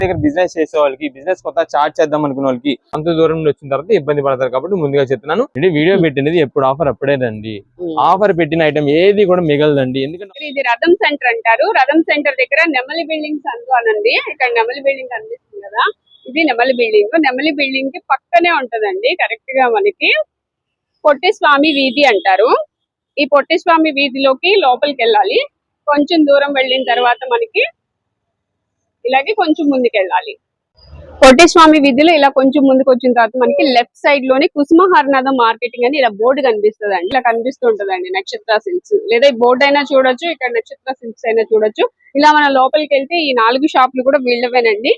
దగ్గర బిజినెస్ చేసే వాళ్ళకి, బిజినెస్ కొత్త స్టార్ట్ చేద్దాం అనుకున్న వాళ్ళకి అంత దూరం నుండి వచ్చిన తర్వాత ఇబ్బంది పడతారు కాబట్టి ముందుగా చెప్తున్నాను. వీడియో పెట్టినది ఎప్పుడు ఆఫర్ అప్పుడేనండి. ఆఫర్ పెట్టిన ఐటమ్ ఏది కూడా మిగలదండి. ఎందుకంటే ఇది రథం సెంటర్ అంటారు. రథం సెంటర్ దగ్గర నెమలి బిల్డింగ్స్ అనండి. ఇక్కడ నెమలి బిల్డింగ్ కనిపిస్తుంది కదా, ఇది నెమలి బిల్డింగ్. నెమలి బిల్డింగ్ కి పక్కనే ఉంటదండి. కరెక్ట్ గా మనకి పొట్టి స్వామి వీధి అంటారు. ఈ పొట్టి స్వామి వీధిలోకి లోపలికి వెళ్ళాలి. కొంచెం దూరం వెళ్ళిన తర్వాత మనకి ఇలాగే కొంచెం ముందుకు వెళ్ళాలి. పొట్టి స్వామి వీధిలో ఇలా కొంచెం ముందుకు వచ్చిన తర్వాత మనకి లెఫ్ట్ సైడ్ లోనే కుసుమహరనాథం మార్కెటింగ్ అని ఇలా బోర్డు కనిపిస్తుంది అండి. ఇలా కనిపిస్తూ ఉంటదండి నక్షత్ర సిల్క్స్. లేదా ఈ బోర్డు అయినా చూడొచ్చు, ఇక్కడ నక్షత్ర సిల్క్స్ అయినా చూడొచ్చు. ఇలా మన లోపలికి వెళ్తే ఈ 4 షాపులు కూడా వీళ్ళవేనండి.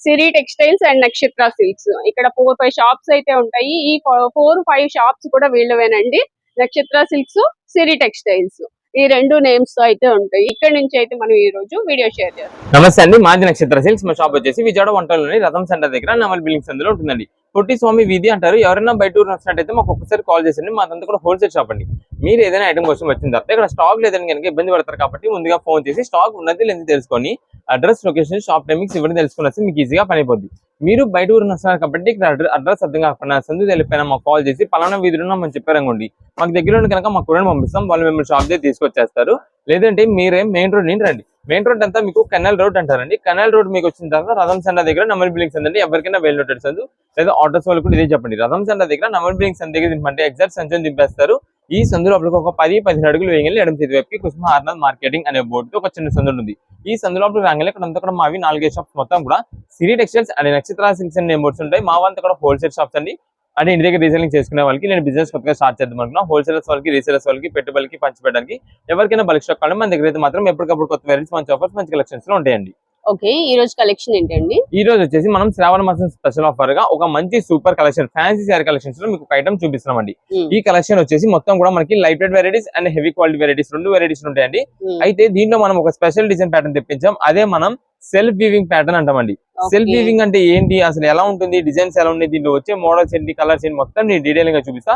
సిరి టెక్స్టైల్స్ అండ్ నక్షత్ర సిల్క్స్. ఇక్కడ 4-5 షాప్స్ అయితే ఉంటాయి. ఈ 4-5 షాప్స్ కూడా వీళ్ళవేనండి. నక్షత్ర సిల్క్స్, సిరి టెక్స్టైల్స్, ఈ 2 నేమ్స్ తో అయితే ఉంటాయి. ఇక్కడ నుంచి అయితే మనం ఈ రోజు వీడియో షేర్ చేస్తాం. నమస్తే అండి, మాది నక్షత్ర సిల్క్స్. మా షాప్ వచ్చేసి విజయవాడ వంటలోని రథం సెంటర్ దగ్గర నెమలి బిల్డింగ్స్ అందులో ఉంటుందండి. పొట్టి స్వామి వీధి అంటారు. ఎవరైనా బయట ఊరు వచ్చినట్టయితే మాకు ఒక్కసారి కాల్ చేసండి. మాదంతా కూడా హోల్సేల్ షాప్ అండి. మీరు ఏదైనా ఐటమ్ కోసం వచ్చిన తర్వాత ఇక్కడ స్టాక్ లేదని కనుక ఇబ్బంది పడతారు కాబట్టి ముందుగా ఫోన్ చేసి స్టాక్ ఉన్నది లేని తెలుసుకొని అడ్రస్, లొకేషన్, షాప్ టైమింగ్స్ ఇవన్నీ తెలుసుకుని వస్తే మీకు ఈజీగా పని అయిపోద్ది. మీరు బయట ఊరు వస్తున్నారు కాబట్టి ఇక్కడ అడ్రస్ అర్థం కాకుండా సందు తెలిపినా మాకు కాల్ చేసి పలానా వీధిలో మనం చెప్పారనుకోండి, మాకు దగ్గర కనుక మాకు కూడా పంపిస్తాం. వాళ్ళు మిమ్మల్ని షాప్ దగ్గర తీసుకొచ్చేస్తారు. లేదంటే మీరే మెయిన్ రోడ్ నుండి రండి. మెయిన్ రోడ్ అంతా మీకు కెనాల్ రోడ్ అంటారండి. కెనాల్ రోడ్ మీకు వచ్చిన తర్వాత రథం సెంటర్ దగ్గర నెమలి బిల్డింగ్స్ అండి. ఎవరికైనా వెల్ నోటెడ్ సందు లేదా ఆటోస్ వాళ్ళు కూడా ఇదే చెప్పండి. రథం సెంటర్ దగ్గర నెమలి బిల్డింగ్స్ దగ్గర దింపంటే ఎగ్జాక్ట్ సంచం దింపేస్తారు. ఈ సందు లోపలికి ఒక 10-15 అడుగులు వేయండి. ఎడమ చేతి వైపుకి కుసుమహరనాథ్ మార్కెటింగ్ అనే బోర్డు ఒక చిన్న సందు ఉంది. ఈ సందు లోపల రాగానే ఇక్కడ అంతా కూడా మావి 4-5 షాప్స్ మొత్తం కూడా సిరి టెక్స్టైల్స్ అండ్ నక్షత్ర సిల్క్స్ అనే బోర్డ్స్ ఉంటాయి. మా వంతా కూడా హోల్సేల్ షాప్స్ అండి. అంటే ఇంటి దగ్గర రీసేలింగ్ చేసుకునే వాళ్ళకి, నేను బిజినెస్ కొత్తగా స్టార్ట్ చేద్దాం అనుకున్నా హోల్సేలర్స్ వాళ్ళకి, రీసేలర్స్ వాళ్ళకి, పెట్టుబడికి పంచిపెట్టడానికి ఎవరికైనా బల్క్ స్టాక్ కావాలి మన దగ్గర అయితే మాత్రం ఎప్పటికప్పుడు కొత్త వెరైటీస్, మంచి ఆఫర్స్, మంచి కలెక్షన్స్ లో ఉంటాయండి. ఓకే, ఈ రోజు కలెక్షన్ ఏంటండి? ఈ రోజు వచ్చేసి మనం శ్రావణ మాసం స్పెషల్ ఆఫర్ గా ఒక మంచి super collection, fancy sari collections లో మీకు ఒక ఐటమ్ చూపిస్తున్నామండి. ఈ కలెక్షన్ వచ్చేసి మొత్తం కూడా మనకి light weight varieties and heavy quality varieties 2 varieties ఉంటాయండి. అయితే దీంట్లో మనం ఒక స్పెషల్ డిజైన్ ప్యాటర్న్ తెప్పించాం. అదే మనం సెల్ఫ్ వీవింగ్ ప్యాటర్న్ అంటామండి. సెల్ఫ్ వీవింగ్ అంటే ఏంటి, అసలు ఎలా ఉంటుంది, డిజైన్స్ ఎలా ఉన్నాయి, దీంట్లో వచ్చే మోడల్స్ ఏంటి, కలర్స్ ఏంటి, మొత్తం నేను డీటెయిల్ గా చూపిస్తా.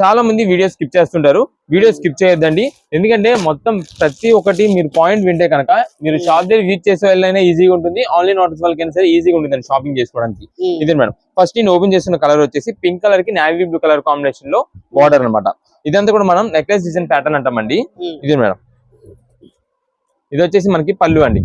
చాలా మంది వీడియో స్కిప్ చేస్తుంటారు. వీడియో స్కిప్ చేయొద్దండి. ఎందుకంటే మొత్తం ప్రతి ఒక్కటి మీరు పాయింట్ వింటే కనుక మీరు షాప్ దగ్గర విజిట్ చేసే వాళ్ళైనా ఈజీగా ఉంటుంది, ఆన్లైన్ ఆర్డర్స్ వాళ్ళకైనా సరే ఈజీగా ఉంటుంది షాపింగ్ చేసుకోవడానికి. ఇదే మేడం, ఫస్ట్ నేను ఓపెన్ చేస్తున్న కలర్ వచ్చేసి పింక్ కలర్ కి నావీ బ్లూ కలర్ కాంబినేషన్ లో బార్డర్ అనమాట. ఇదంతా కూడా మనం నెక్లెస్ డిజైన్ ప్యాటర్న్ అంటామండి. ఇదే మేడం, ఇది వచ్చేసి మనకి పళ్ళు అండి.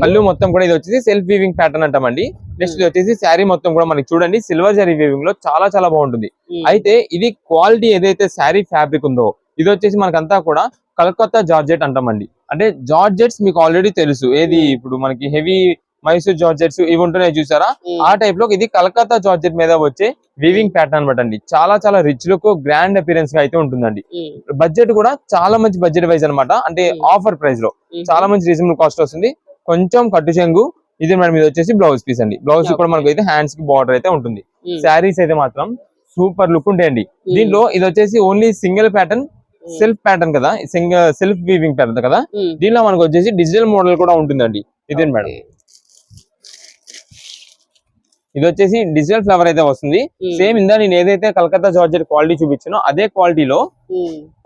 పళ్ళు మొత్తం కూడా ఇది వచ్చేసి సెల్ఫ్ వీవింగ్ ప్యాటర్న్ అంటామండి. నెక్స్ట్ ఇది వచ్చేసి శారీ మొత్తం కూడా మనకి చూడండి సిల్వర్ జరీ వీవింగ్ లో చాలా చాలా బాగుంటుంది. అయితే ఇది క్వాలిటీ ఏదైతే శారీ ఫ్యాబ్రిక్ ఉందో ఇది వచ్చేసి మనకంతా కూడా కలకత్తా జార్జెట్ అంటామండి. అంటే జార్జెట్స్ మీకు ఆల్రెడీ తెలుసు, ఏది ఇప్పుడు మనకి హెవీ మైసూర్ జార్జెట్స్ ఇవి ఉంటున్నాయి చూసారా, ఆ టైప్ లో ఇది కలకత్తా జార్జెట్ మీద వచ్చే వీవింగ్ ప్యాటర్న్ అనమాట అండి. చాలా చాలా రిచ్ లుక్, గ్రాండ్ అపిరెన్స్ గా అయితే ఉంటుందండి. బడ్జెట్ కూడా చాలా మంచి బడ్జెట్ వైజ్ అనమాట. అంటే ఆఫర్ ప్రైస్ లో చాలా మంచి రీజనబుల్ కాస్ట్ వస్తుంది. కొంచెం కట్టు చెంగు. ఇది మేడం, ఇది వచ్చేసి బ్లౌజ్ పీస్ అండి. బ్లౌజ్ కూడా మనకు అయితే హ్యాండ్స్ కి బార్డర్ అయితే ఉంటుంది. శారీస్ అయితే మాత్రం సూపర్ లుక్ ఉంటాయండి. దీంట్లో ఇది వచ్చేసి only single pattern, self pattern కదా, సెల్ఫ్ వీవింగ్ ప్యాటర్న్ కదా. దీనిలో మనకు వచ్చేసి డిజిటల్ మోడల్ కూడా ఉంటుందండి. ఇదే మేడం, ఇది వచ్చేసి డిజిటల్ ఫ్లవర్ అయితే వస్తుంది. సేమ్ ఇందా నేను ఏదైతే కలకత్తా జార్జెట్ క్వాలిటీ చూపించానో అదే క్వాలిటీలో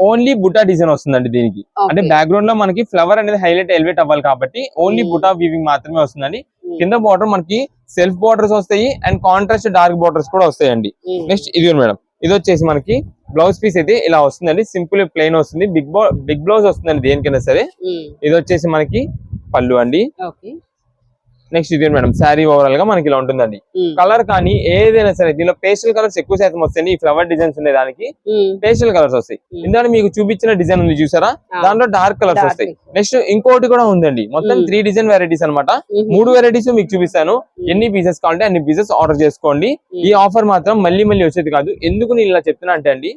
ఓన్లీ బుటా డిజైన్ వస్తుందండి దీనికి. అంటే బ్యాక్గ్రౌండ్ లో మనకి ఫ్లవర్ అనేది హైలైట్ ఎలివేట్ అవ్వాలి కాబట్టి ఓన్లీ బుటా వీవింగ్ మాత్రమే వస్తుందండి. కింద బార్డర్ మనకి సెల్ఫ్ బార్డర్స్ వస్తాయి అండ్ కాంట్రాస్ట్ డార్క్ బార్డర్స్ కూడా వస్తాయండి. నెక్స్ట్ ఇది మేడం, ఇది వచ్చేసి మనకి బ్లౌజ్ పీస్ అయితే ఇలా వస్తుందండి. సింపుల్ ప్లెయిన్ వస్తుంది, బిగ్ బ్లౌజ్ వస్తుందండి దేనికైనా సరే. ఇది వచ్చేసి మనకి పళ్ళు అండి. నెక్స్ట్ ఇది మేడం, శారీ ఓవరాల్ గా మనకి ఇలా ఉంటుందండి. కలర్ కానీ ఏదైనా సరే దీనిలో పేస్టల్ కలర్స్ ఎక్కువ శాతం వస్తాయి. ఈ ఫ్లవర్ డిజైన్స్ ఉండే దానికి పేస్టల్ కలర్స్ వస్తాయి. ఇందులో మీకు చూపించిన డిజైన్ ఉంది చూసారా, దాంట్లో డార్క్ కలర్స్ వస్తాయి. నెక్స్ట్ ఇంకోటి కూడా ఉందండి, మొత్తం 3 డిజైన్ వెరైటీస్ అనమాట. 3 వెరైటీస్ మీకు చూపిస్తాను. ఎన్ని పీసెస్ కావాలంటే అన్ని పీసెస్ ఆర్డర్ చేసుకోండి. ఈ ఆఫర్ మాత్రం మళ్ళీ వచ్చేది కాదు. ఎందుకు నేను ఇలా చెప్తున్నా అంటే అండి,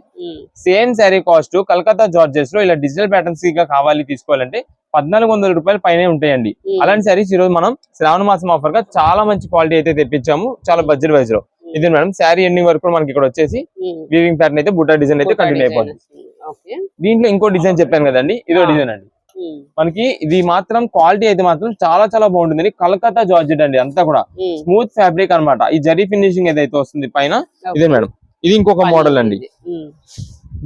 సేమ్ శారీ కాస్ట్ కలకత్తా జార్జెస్ లో ఇలా డిజిటల్ ప్యాటర్న్స్ గా కావాలి తీసుకోవాలంటే 1400 రూపాయలు పైనే ఉంటాయండి. అలాంటి శారీస్ ఈ రోజు మనం శ్రావణ మాసం ఆఫర్ గా చాలా మంచి క్వాలిటీ అయితే తెప్పించాము, చాలా బడ్జెట్ వైజ్ లో. ఇది మేడం, శారీ ఎండింగ్ వరకు మనకి ఇక్కడ వచ్చేసి వీవింగ్ ప్యాటర్న్ అయితే బుటా డిజైన్ అయితే కంటిన్యూ అయిపోతుంది. దీంట్లో ఇంకో డిజైన్ చెప్పాను కదండి, ఇదో డిజైన్ అండి. మనకి ఇది మాత్రం క్వాలిటీ అయితే మాత్రం చాలా చాలా బాగుంటుంది. కలకత్తా జార్జెట్ అండి, అంతా కూడా స్మూత్ ఫ్యాబ్రిక్ అనమాట. ఈ జరీ ఫినిషింగ్ ఏదైతే వస్తుంది పైన, ఇదే మేడం. ఇది ఇంకొక మోడల్ అండి.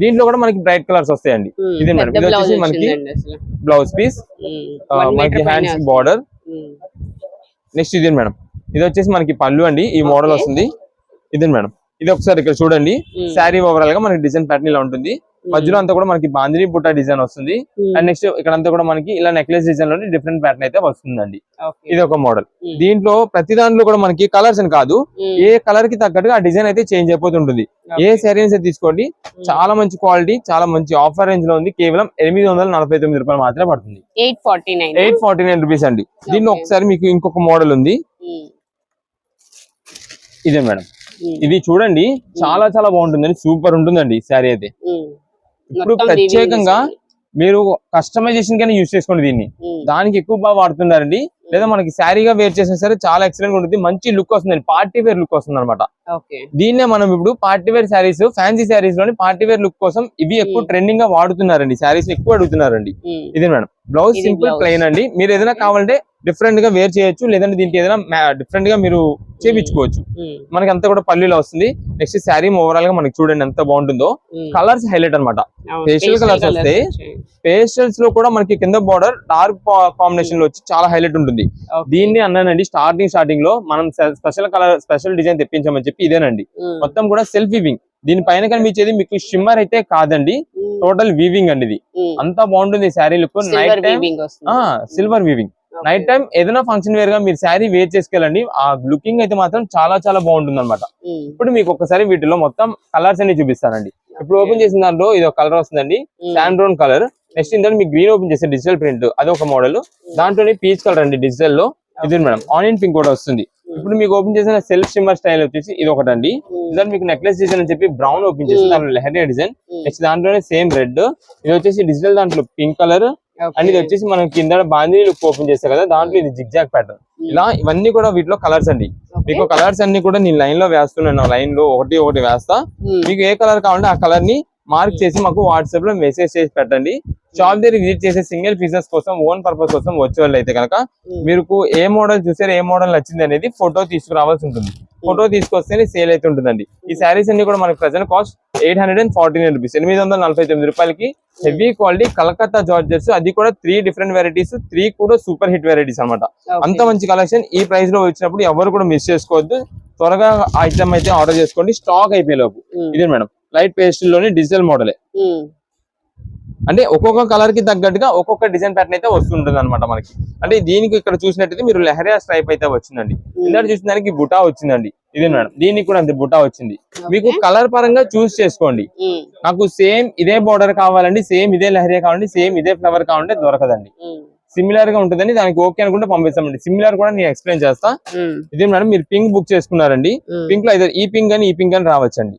దీంట్లో కూడా మనకి బ్రైట్ కలర్స్ వస్తాయండి. ఇదే మేడం, ఇది వచ్చేసి మనకి బ్లౌజ్ పీస్, మనకి హ్యాండ్స్ బార్డర్. నెక్స్ట్ ఇది మేడం, ఇది వచ్చేసి మనకి పళ్ళు అండి, ఈ మోడల్ వస్తుంది. ఇది మేడం, ఇది ఒకసారి ఇక్కడ చూడండి. శారీ ఓవరాల్ గా మనకి డిజైన్ ప్యాటర్న్ ఇలా ఉంటుంది. మధ్యలో అంతా కూడా మనకి బాందిని బుట్ట డిజైన్ వస్తుంది. అండ్ నెక్స్ట్ ఇక్కడ అంతా కూడా మనకి ఇలా నెక్లెస్ డిజైన్ లో డిఫరెంట్ ప్యాటర్న్ అయితే వస్తుందండి. ఇది ఒక మోడల్. దీంట్లో ప్రతి దాంట్లో కూడా మనకి కలర్స్ అని కాదు, ఏ కలర్ కి తగ్గట్టుగా ఆ డిజైన్ అయితే చేంజ్ అయిపోతుంటుంది. ఏ శారీస్ తీసుకోండి, చాలా మంచి క్వాలిటీ, చాలా మంచి ఆఫర్ రేంజ్ లో ఉంది. కేవలం 849 రూపాయలు మాత్రమే పడుతుంది. 849 రూపీస్ అండి. దీంట్లో ఒకసారి మీకు ఇంకొక మోడల్ ఉంది. ఇదే మేడం, ఇది చూడండి, చాలా చాలా బాగుంటుందండి, సూపర్ ఉంటుందండి శారీ అయితే. ఇప్పుడు ప్రత్యేకంగా మీరు కస్టమైజేషన్ గానే యూజ్ చేసుకోండి దీన్ని, దానికి ఎక్కువ బాగా వాడుతున్నారండి. లేదా మనకి శారీగా వేర్ చేసినా సరే చాలా ఎక్సలెంట్ ఉంటుంది, మంచి లుక్ వస్తుంది, పార్టీ వేర్ లుక్ వస్తుంది అనమాట. దీన్నే మనం ఇప్పుడు party wear saris, fancy saris లోని పార్టీ వేర్ లుక్ కోసం ఇవి ఎక్కువ ట్రెండింగ్ గా వాడుతున్నారండి, శారీస్ ఎక్కువ అడుగుతున్నారండి. ఇది మేడం, బ్లౌజ్ సింపుల్ ప్లెయిన్ అండి. మీరు ఏదైనా కావాలంటే డిఫరెంట్ గా వేర్ చేయొచ్చు, లేదంటే దీనికి ఏదైనా డిఫరెంట్ గా మీరు చేయించుకోవచ్చు. మనకి అంతా కూడా పల్లీలో వస్తుంది. నెక్స్ట్ శారీ ఓవరాల్ గా మనకి చూడండి ఎంత బాగుంటుందో. కలర్స్ హైలైట్ అనమాట, పేస్టల్ కలర్స్ వస్తాయి. పేస్టల్స్ లో కూడా మనకి కింద బార్డర్ డార్క్ కాంబినేషన్ లో వచ్చి చాలా హైలైట్ ఉంటుంది. దీన్ని అన్నానండి స్టార్టింగ్ లో మనం స్పెషల్ డిజైన్ తెప్పించామని చెప్పి ఇదేనండి. మొత్తం కూడా సెల్ఫ్ వీవింగ్. దీనిపైన కనిపించేది మీకు షిమ్మర్ అయితే కాదండి, టోటల్ వీవింగ్ అండి. ఇది అంతా బాగుంటుంది sari look. Night time silver weaving. Night time ఏదైనా ఫంక్షన్ వేర్ గా మీరు శారీ వేర్ చేసుకెళ్ళండి, ఆ లుకింగ్ అయితే మాత్రం చాలా చాలా బాగుంటుంది అనమాట. ఇప్పుడు మీకు ఒకసారి వీటిలో మొత్తం కలర్స్ అన్ని చూపిస్తానండి. ఇప్పుడు ఓపెన్ చేసిన దాంట్లో ఇది ఒక కలర్ వస్తుందండి, శాండ్రోన్ కలర్. నెక్స్ట్ ఇందులో మీకు గ్రీన్ ఓపెన్ చేసే డిజిటల్ ప్రింట్, అది ఒక మోడల్. దాంట్లోనే పీచ్ కలర్ అండి డిజిటల్ లో. ఇది మేడం ఆనియన్ పింక్ కూడా వస్తుంది. ఇప్పుడు మీకు ఓపెన్ చేసిన సెల్ఫ్ షిమ్మర్ స్టైల్ వచ్చేసి ఇది ఒకటండి. దాని మీకు నెక్లెస్ డిజైన్ అని చెప్పి బ్రౌన్ ఓపెన్ చేసి దాంట్లో లెహరియా డిజైన్. నెక్స్ట్ దాంట్లోనే సేమ్ రెడ్. ఇది వచ్చేసి డిజిటల్ దాంట్లో పింక్ కలర్. అండ్ ఇది వచ్చేసి మనం కింద బాందిని లుక్ ఓపెన్ చేస్తాం కదా, దాంట్లో ఇది జిగ్జాగ్ ప్యాటర్న్. ఇలా ఇవన్నీ కూడా వీటిలో కలర్స్ అండి. మీకు కలర్స్ అన్ని కూడా నేను లైన్ లో వేస్తున్నాను, లైన్ లో ఒకటి వేస్తా. మీకు ఏ కలర్ కావాలంటే ఆ కలర్ ని మార్క్ చేసి మాకు వాట్సాప్ లో మెసేజ్ చేసి పెట్టండి. షాప్ దగ్గర విజిట్ చేసే సింగిల్ పీసెస్ కోసం, ఓన్ పర్పస్ కోసం వచ్చే వాళ్ళు అయితే కనుక మీకు ఏ మోడల్ చూసారు, ఏ మోడల్ నచ్చింది అనేది ఫోటో తీసుకురావాల్సి ఉంటుంది. ఫోటో తీసుకొస్తేనే సేల్ అయితే ఉంటుందండి. ఈ శారీస్ అన్ని కూడా మనకి ప్రెజెంట్ కాస్ట్ 849 రూపీస్, 849 రూపాయలకి. హెవీ క్వాలిటీ కలకత్తా జార్జెట్స్, అది కూడా 3 డిఫరెంట్ వెరైటీస్, 3 కూడా సూపర్ హిట్ వెరైటీస్ అనమాట. అంత మంచి కలెక్షన్ ఈ ప్రైస్ లో వచ్చినప్పుడు ఎవరు కూడా మిస్ చేసుకోవద్దు. త్వరగా ఐటమ్ అయితే ఆర్డర్ చేసుకోండి, స్టాక్ అయిపోయే లోపు. ఇది మేడం లైట్ పేస్టల్ లోని డిజిటల్ మోడలే. అంటే ఒక్కొక్క కలర్ కి తగ్గట్టుగా ఒక్కొక్క డిజైన్ ప్యాటర్న్ అయితే వస్తుంటుంది అనమాట మనకి. అంటే దీనికి ఇక్కడ చూసినట్టయితే మీరు లెహరియా స్ట్రైప్ అయితే వచ్చిందండి. ఇందాక చూసిన దానికి బుటా వచ్చిందండి. ఇది మేడం, దీనికి కూడా అంతే బుటా వచ్చింది. మీకు కలర్ పరంగా చూస్ చేసుకోండి. నాకు సేమ్ ఇదే బోర్డర్ కావాలండి, సేమ్ ఇదే లెహరియా కావాలండి, సేమ్ ఇదే ఫ్లవర్ కావాలంటే దొరకదండి. సిమిలర్ గా ఉంటుందని దానికి ఓకే అనుకుంటే పంపిస్తామండి. సిమిలర్ కూడా నేను ఎక్స్ప్లెయిన్ చేస్తా. ఇది మేడం మీరు పింక్ బుక్ చేసుకున్నారండి, పింక్ లో అయితే ఈ పింక్ అని ఈ పింక్ అని రావచ్చండి.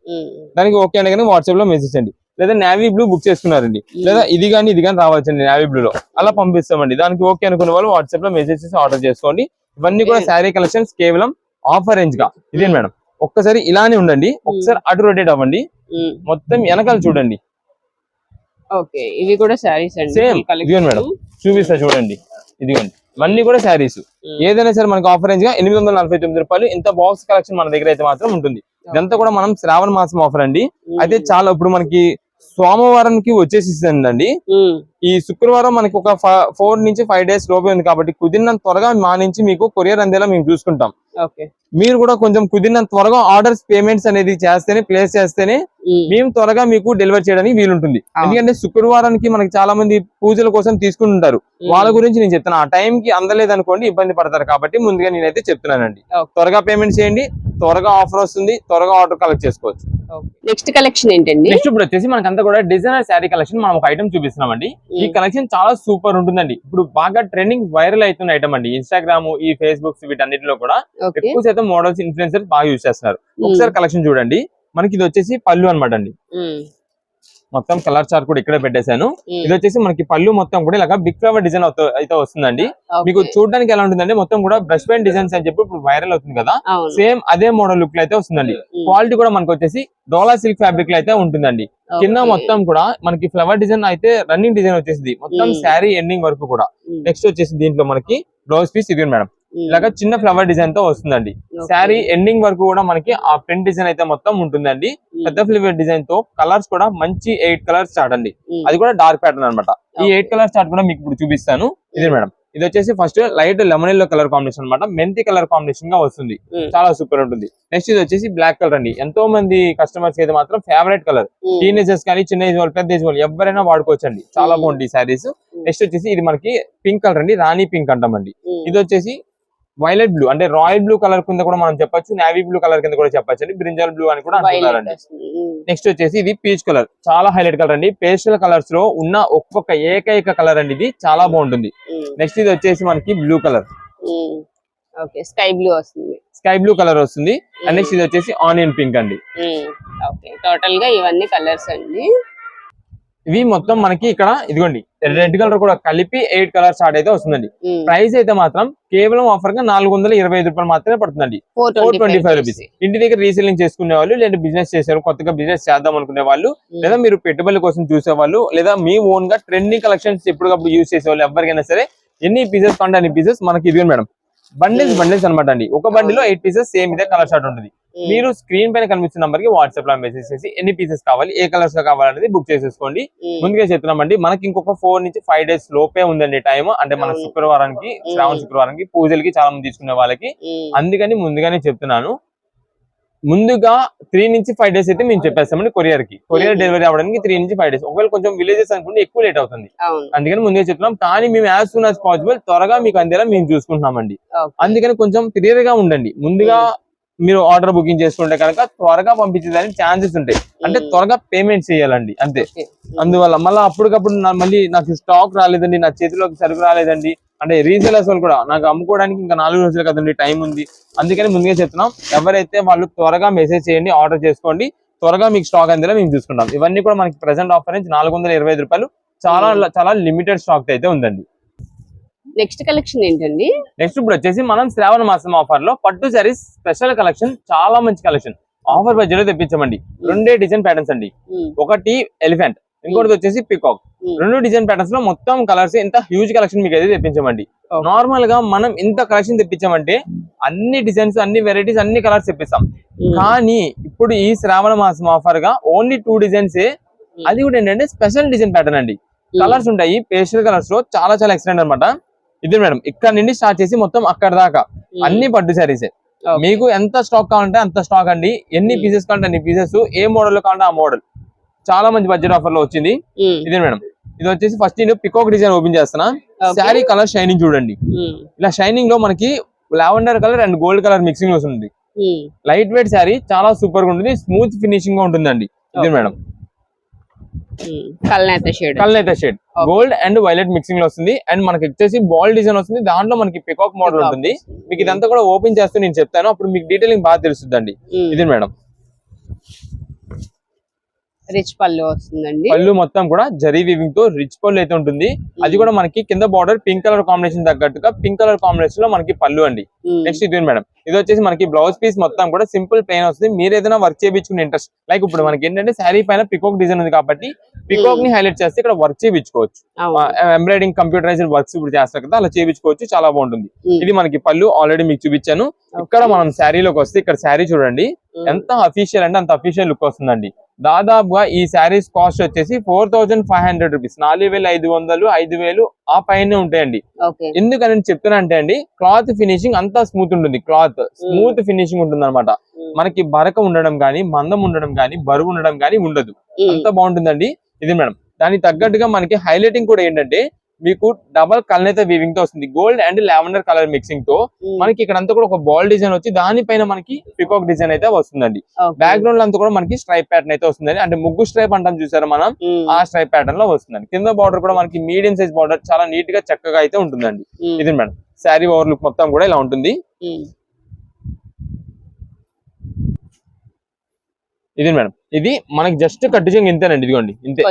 దానికి ఓకే అని కానీ వాట్సాప్ లో మెసేజ్ అండి. లేదా నేవీ బ్లూ బుక్ చేసుకున్నారండి, లేదా ఇది కానీ రావచ్చండి నేవీ బ్లూ లో, అలా పంపిస్తామండి. దానికి ఓకే అనుకున్న వాళ్ళు వాట్సాప్ లో మెసేజ్ చేసి ఆర్డర్ చేసుకోండి. ఇవన్నీ కూడా శారీ కలెక్షన్స్ కేవలం ఆఫర్ రేంజ్ గా. ఇదే మేడం, ఒక్కసారి ఇలానే ఉండండి, ఒకసారి అటు రొటేట్ అవ్వండి, మొత్తం వెనకాల చూడండి. ఓకే, ఇవి కూడా శారీస్ అండి. సేమ్ ఇదిగోండి మేడం, చూపిస్తా చూడండి. ఇదిగోండి ఇవన్నీ కూడా శారీస్. ఏదైనా సరే మనకి ఆఫర్ రేంజ్ గా 849 రూపాయలు. ఇంత బాక్స్ కలెక్షన్ మన దగ్గర అయితే మాత్రం ఉంటుంది. ఇదంతా కూడా మనం శ్రావణ మాసం ఆఫర్ అండి. అయితే చాలా ఇప్పుడు మనకి సోమవారానికి వచ్చేసిందండి. ఈ శుక్రవారం మనకి ఒక 4 నుంచి 5 డేస్ లోపే ఉంది కాబట్టి కుదిరినంత త్వరగా మా నుంచి మీకు కొరియర్ అందేలా మేము చూసుకుంటాం. మీరు కూడా కొంచెం కుదిరినంత త్వరగా ఆర్డర్స్ పేమెంట్స్ అనేది చేస్తేనే, ప్లేస్ చేస్తేనే మేము త్వరగా మీకు డెలివర్ చేయడానికి వీలుంటుంది. ఎందుకంటే శుక్రవారానికి మనకి చాలా మంది పూజల కోసం తీసుకుంటుంటారు. వాళ్ళ గురించి నేను చెప్తాను. ఆ టైం కి అందలేదు అనుకోండి ఇబ్బంది పడతారు. కాబట్టి ముందుగా నేనైతే చెప్తున్నానండి, త్వరగా పేమెంట్ చేయండి, త్వరగా ఆఫర్ వస్తుంది, త్వరగా ఆర్డర్ కలెక్ట్ చేసుకోవచ్చు. నెక్స్ట్ కలెక్షన్ ఏంటండి? నెక్స్ట్ ఇప్పుడు వచ్చేసి మనకంతా కూడా డిజైనర్ శారీ కలెక్షన్ మనం ఒక ఐటమ్ చూపిస్తున్నామండి. ఈ కలెక్షన్ చాలా సూపర్ ఉంటుందండి. ఇప్పుడు బాగా ట్రెండింగ్ వైరల్ అవుతున్న ఐటమ్ అండి. ఇన్స్టాగ్రామ్, ఈ ఫేస్బుక్స్ వీటన్నిటిలో కూడా ఎక్కువ శాతం మోడల్స్, ఇన్ఫ్లుయెన్సర్స్ బాగా యూజ్ చేస్తున్నారు. ఒకసారి కలెక్షన్ చూడండి. మనకి ఇది వచ్చేసి పళ్ళు అనమాట అండి. మొత్తం కలర్ చార్ట్ కూడా ఇక్కడే పెట్టేశాను. ఇది వచ్చేసి మనకి పళ్ళు మొత్తం కూడా ఇలాగా బిగ్ ఫ్లవర్ డిజైన్ అయితే వస్తుందండి. మీకు చూడడానికి ఎలా ఉంటుందంటే మొత్తం కూడా బ్రష్ పెయింట్ డిజైన్స్ అని చెప్పి ఇప్పుడు వైరల్ అవుతుంది కదా, సేమ్ అదే మోడల్ లుక్ లో అయితే వస్తుందండి. క్వాలిటీ కూడా మనకి వచ్చేసి డోలా సిల్క్ ఫ్యాబ్రిక్ లో అయితే ఉంటుందండి. కింద మొత్తం కూడా మనకి ఫ్లవర్ డిజైన్ అయితే రన్నింగ్ డిజైన్ వచ్చేసింది మొత్తం శారీ ఎండింగ్ వరకు కూడా. నెక్స్ట్ వచ్చేసి దీంట్లో మనకి బ్లౌజ్ పీస్ ఇది మేడం, ఇలాగా చిన్న ఫ్లవర్ డిజైన్ తో వస్తుందండి. శారీ ఎండింగ్ వరకు కూడా మనకి ఆ ప్రింట్ డిజైన్ అయితే మొత్తం ఉంటుందండి. పెద్ద ఫ్లవర్ డిజైన్ తో కలర్స్ కూడా మంచి 8 కలర్స్ స్టార్ట్ అండి. అది కూడా డార్క్ ప్యాటర్న్ అనమాట. ఈ 8 కలర్స్ స్టార్ట్ కూడా మీకు ఇప్పుడు చూపిస్తాను. ఇది మేడం, ఇది వచ్చేసి first light lemon yellow colour combination అన్నమాట, మెంతి కలర్ కాంబినేషన్ గా వస్తుంది, చాలా సూపర్ ఉంటుంది. నెక్స్ట్ ఇది వచ్చేసి బ్లాక్ కలర్ అండి, ఎంతో మంది కస్టమర్స్ అయితే మాత్రం ఫేవరెట్ కలర్, టీనేజర్స్ కానీ చిన్న ఏజ్ వాళ్ళు పెద్ద ఏజ్ వాళ్ళు ఎవరైనా వాడుకోవచ్చు అండి, చాలా బాగుంటుంది సారీస్. నెక్స్ట్ వచ్చేసి ఇది మనకి పింక్ కలర్ అండి, రాణి పింక్ అంటామండి. ఇది వచ్చేసి వైలెట్ బ్లూ అంటే రాయల్ బ్లూ కలర్ కింద కూడా మనం చెప్పొచ్చు, నేవీ బ్లూ కలర్ కింద కూడా చెప్పొచ్చు అండి, బ్రింజల్ బ్లూ అని కూడా అంటున్నారండి. నెక్స్ట్ వచ్చేసి ఇది పీచ్ కలర్, చాలా హైలైట్ కలర్ అండి, పేస్టల్ కలర్స్ లో ఉన్న ఒక్కొక్క ఏకైక కలర్ అండి, ఇది చాలా బాగుంటుంది. నెక్స్ట్ ఇది వచ్చేసి మనకి బ్లూ కలర్, స్కై బ్లూ వస్తుంది, స్కై బ్లూ కలర్ వస్తుంది. అండ్ నెక్స్ట్ ఇది వచ్చేసి ఆనియన్ పింక్ అండి. టోటల్ గా ఇవన్నీ కలర్స్ అండి. ఇవి మొత్తం మనకి ఇక్కడ ఇదిగోండి రెడ్ కలర్ కూడా కలిపి 8 కలర్స్ స్టార్ట్ అయితే వస్తుందండి. ప్రైస్ అయితే మాత్రం కేవలం ఆఫర్ గా 425 రూపాయలు మాత్రమే పడుతుందండి, 425 రూపీస్. ఇంటి దగ్గర రీసెల్లింగ్ చేసుకునే వాళ్ళు, లేదా బిజినెస్ చేసే కొత్తగా బిజినెస్ చేద్దాం అనుకునే వాళ్ళు, లేదా మీరు పెట్టుబడుల కోసం చూసే వాళ్ళు, లేదా మీ ఓన్ గా ట్రెండింగ్ కలెక్షన్స్ ఎప్పటికప్పుడు యూజ్ చేసే వాళ్ళు, ఎవరికైనా సరే ఎన్ని పీసెస్ కంటే అన్ని పీసెస్ మనకి ఇదిగోండి మేడం, బండిల్స్ అనమాట అండి. ఒక బండిలో 8 పీసెస్ సేమ్ ఇదే కలర్ షార్ట్ ఉంటుంది. మీరు స్క్రీన్ పైన కనిపించిన నంబర్ కి వాట్సాప్ లో మెసేజ్ చేసి ఎన్ని పీసెస్ కావాలి, ఏ కలర్స్ లో కావాలనేది బుక్ చేసేసుకోండి. ముందుగా చెప్తున్నామండి, మనకి ఇంకొక 4 నుంచి 5 డేస్ లోపే ఉందండి టైం. అంటే మన శుక్రవారానికి, శ్రావణ శుక్రవారానికి పూజలకి చాలా మంది తీసుకునే వాళ్ళకి, అందుకని ముందుగానే చెప్తున్నాను. ముందుగా 3 నుంచి 5 డేస్ అయితే మేము చెప్పేస్తామండి కొరియర్ డెలివరీ అవ్వడానికి 3 నుంచి 5 డేస్. ఒకవేళ కొంచెం విలేజెస్ అనుకుంటే ఎక్కువ లేట్ అవుతుంది, అందుకని ముందే చెప్తున్నాం. కానీ మేము యాజ్ సూన్ యాజ్ పాసిబుల్ త్వరగా మీకు అందేలా మేము చూసుకుంటున్నామండి. అందుకని కొంచెం క్లియర్ గా ఉండండి. ముందుగా మీరు ఆర్డర్ బుకింగ్ చేసుకుంటే కనుక త్వరగా పంపించేదానికి ఛాన్సెస్ ఉంటాయి, అంటే త్వరగా పేమెంట్ చేయాలండి అంతే. అందువల్ల మళ్ళీ అప్పటికప్పుడు మళ్ళీ నాకు స్టాక్ రాలేదండి, నా చేతిలోకి సరుకు రాలేదండి అంటే రీసేలర్స్ వాళ్ళు కూడా నాకు అమ్ముకోవడానికి ఇంకా 4 రోజులు కదండి టైం ఉంది, అందుకని ముందుగా చెప్తున్నాం. ఎవరైతే వాళ్ళు త్వరగా మెసేజ్ చేయండి, ఆర్డర్ చేసుకోండి, త్వరగా మీకు స్టాక్ అందేలా మేము చూసుకుంటాం. ఇవన్నీ కూడా మనకి ప్రెసెంట్ ఆఫర్ నుంచి 425 రూపాయలు, చాలా లిమిటెడ్ స్టాక్ అయితే ఉందండి. నెక్స్ట్ కలెక్షన్ ఏంటండి? నెక్స్ట్ ఇప్పుడు వచ్చేసి మనం శ్రావణ మాసం ఆఫర్ లో పట్టు సారీస్ స్పెషల్ కలెక్షన్, చాలా మంచి కలెక్షన్ ఆఫర్ బడ్జెట్ లో తెప్పించామండి. 2 డిజైన్ ప్యాటర్న్స్ అండి, ఒకటి ఎలిఫెంట్, ఇంకోటి వచ్చేసి పికాక్. 2 డిజైన్ ప్యాటర్న్స్ లో మొత్తం కలర్స్, ఇంత హ్యూజ్ కలెక్షన్ మీకు అయితే తెప్పించామండి. నార్మల్ గా మనం ఇంత కలెక్షన్ తెప్పించామంటే అన్ని డిజైన్స్, అన్ని వెరైటీస్, అన్ని కలర్స్ తెప్పిస్తాం. కానీ ఇప్పుడు ఈ శ్రావణ మాసం ఆఫర్ గా ఓన్లీ 2 డిజైన్స్, అది కూడా ఏంటంటే స్పెషల్ డిజైన్ ప్యాటర్న్ అండి. కలర్స్ ఉంటాయి పేస్టల్ కలర్స్ లో, చాలా ఎక్సలెంట్ అనమాట. ఇది మేడం ఇక్కడ నుండి స్టార్ట్ చేసి మొత్తం అక్కడ దాకా అన్ని పట్టు సారీసే. మీకు ఎంత స్టాక్ కావాలంటే అంత స్టాక్ అండి, ఎన్ని పీసెస్ కావాలంటే అన్ని పీసెస్, ఏ మోడల్ కావాలంటే ఆ మోడల్, చాలా మంచి బడ్జెట్ ఆఫర్ లో వచ్చింది. ఇది మేడం, ఇది వచ్చేసి ఫస్ట్ నేను పికాక్ డిజైన్ ఓపెన్ చేస్తున్నా. శారీ కలర్ షైనింగ్ చూడండి, ఇలా షైనింగ్ లో మనకి lavender colour and gold colour mixing వస్తుంది. లైట్ వెయిట్ శారీ, చాలా సూపర్ గా ఉంటుంది, స్మూత్ ఫినిషింగ్ గా ఉంటుందండి. ఇది మేడం కల్నేత shade gold and violet mixing లో వస్తుంది. అండ్ మనకి వచ్చేసి బాల్ డిజైన్ వస్తుంది, దాంట్లో మనకి పికాక్ మోడల్ ఉంటుంది. మీకు ఇదంతా కూడా ఓపెన్ చేస్తూ నేను చెప్తాను, అప్పుడు మీకు డీటెయిలింగ్ బాగా తెలుస్తుందండి. ఇది మేడం రిచ్ పళ్ళు వస్తుందండి, పళ్ళు మొత్తం కూడా జరీ వీవింగ్ తో రిచ్ పళ్ళు అయితే ఉంటుంది. అది కూడా మనకి కింద బార్డర్ పింక్ కలర్ కాంబినేషన్ తగ్గట్టుగా పింక్ కలర్ కాంబినేషన్ లో మనకి పళ్ళు అండి. నెక్స్ట్ ఇది మేడం, ఇది వచ్చేసి మనకి బ్లౌజ్ పీస్ మొత్తం కూడా సింపుల్ ప్లెయిన్ వస్తుంది. మీరు ఏదైనా వర్క్ చేయించుకునే ఇంట్రెస్ట్, లైక్ ఇప్పుడు మనకి ఏంటంటే శారీ పైన పికాక్ డిజైన్ ఉంది కాబట్టి పికాక్ ని హైలైట్ చేస్తే ఇక్కడ వర్క్ చేయించుకోవచ్చు, ఎంబ్రాయిడింగ్ కంప్యూటరైజ్డ్ వర్క్స్ ఇప్పుడు చేస్తారు కదా, అలా చేయించుకోవచ్చు, చాలా బాగుంటుంది. ఇది మనకి పళ్ళు ఆల్రెడీ మీకు చూపించాను. ఇక్కడ మనం శారీలోకి వస్తే ఇక్కడ శారీ చూడండి ఎంత అఫీషియల్ అంటే అంత అఫీషియల్ లుక్ వస్తుందండి. దాదాపుగా ఈ శారీస్ కాస్ట్ వచ్చేసి 4500 రూపీస్, 4500, 5000 ఆ పైన ఉంటాయండి. ఎందుకని చెప్తున్నా అంటే అండి, క్లాత్ ఫినిషింగ్ అంతా స్మూత్ ఉంటుంది, క్లాత్ స్మూత్ ఫినిషింగ్ ఉంటుంది అనమాట. మనకి బరక ఉండడం గానీ, మందం ఉండడం గానీ, బరువు ఉండడం గానీ ఉండదు, అంత బాగుంటుందండి. ఇది మేడం, దానికి తగ్గట్టుగా మనకి హైలైటింగ్ కూడా ఏంటంటే మీకు డబల్ కల్నేత వీవింగ్ తో వస్తుంది, gold and lavender colour mixing తో. మనకి ఇక్కడ అంతా కూడా ఒక బాల్ డిజైన్ వచ్చి దానిపైన మనకి పికాక్ డిజైన్ అయితే వస్తుందండి. బ్యాక్గ్రౌండ్ అంతా కూడా మనకి స్ట్రైప్ ప్యాటర్న్ అయితే వస్తుందండి, అంటే ముగ్గు స్ట్రైప్ అంటాం చూసారా మనం, ఆ స్ట్రైప్ ప్యాటర్న్ లో వస్తుందండి. కింద బార్డర్ కూడా మనకి మీడియం సైజ్ బార్డర్, చాలా నీట్ గా చక్కగా అయితే ఉంటుందండి. ఇది మేడం శారీ ఓవర్ లుక్ మొత్తం కూడా ఇలా ఉంటుంది. ఇది మేడం, ఇది మనకి జస్ట్ కట్టు చెంగు ఇంతేనండి, ఇదిగోండి ఇంతే,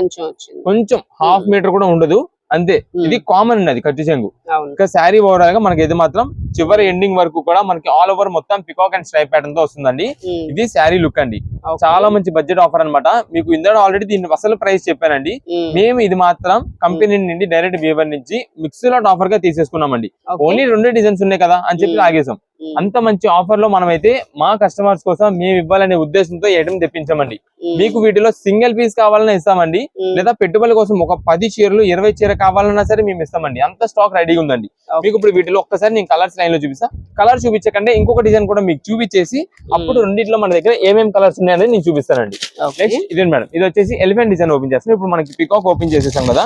కొంచెం హాఫ్ మీటర్ కూడా ఉండదు అంతే. ఇది కామన్ అండి, అది కట్టు చెంగు. ఇంకా శారీ ఓవరాల్ గా మనకి ఇది మాత్రం చివరి ఎండింగ్ వరకు కూడా మనకి ఆల్ ఓవర్ మొత్తం పికాక్ అండ్ స్ట్రైప్ ప్యాటర్న్ తో వస్తుందండి. ఇది శారీ లుక్ అండి. చాలా మంచి బడ్జెట్ ఆఫర్ అన్నమాట. మీకు ఇందులో ఆల్రెడీ దీని అసలు ప్రైస్ చెప్పానండి. మేము ఇది మాత్రం కంపెనీ నుండి డైరెక్ట్ వీవర్ నుంచి మిక్స్ లాట్ ఆఫర్ గా తీసేసుకున్నామండి. ఓన్లీ 2 డిజైన్స్ ఉన్నాయి కదా అని చెప్పి ఆగేసాం. అంత మంచి ఆఫర్ లో మనమైతే మా కస్టమర్స్ కోసం మేము ఇవ్వాలనే ఉద్దేశంతో ఐటమ్ తెప్పించామండి. మీకు వీటిలో సింగిల్ పీస్ కావాలన్నా ఇస్తామండి, లేదా పెట్టుబడి కోసం ఒక 10 చీరలు 20 చీర కావాలన్నా సరే మేము ఇస్తామండి. అంత స్టాక్ రెడీగా ఉందండి. మీకు ఇప్పుడు వీటిలో ఒక్కసారి నేను కలర్స్ లైన్ లో చూపిస్తా. కలర్ చూపించకంటే ఇంకొక డిజైన్ కూడా మీకు చూపించేసి అప్పుడు రెండింటిలో మన దగ్గర ఏమేమి కలర్స్ ఉన్నాయనేది నేను చూపిస్తానండి. నెక్స్ట్ ఇదే మేడం, ఇది వచ్చేసి ఎలిఫెంట్ డిజైన్ ఓపెన్ చేస్తాం. ఇప్పుడు మనకి పికాక్ ఓపెన్ చేసేసాం కదా,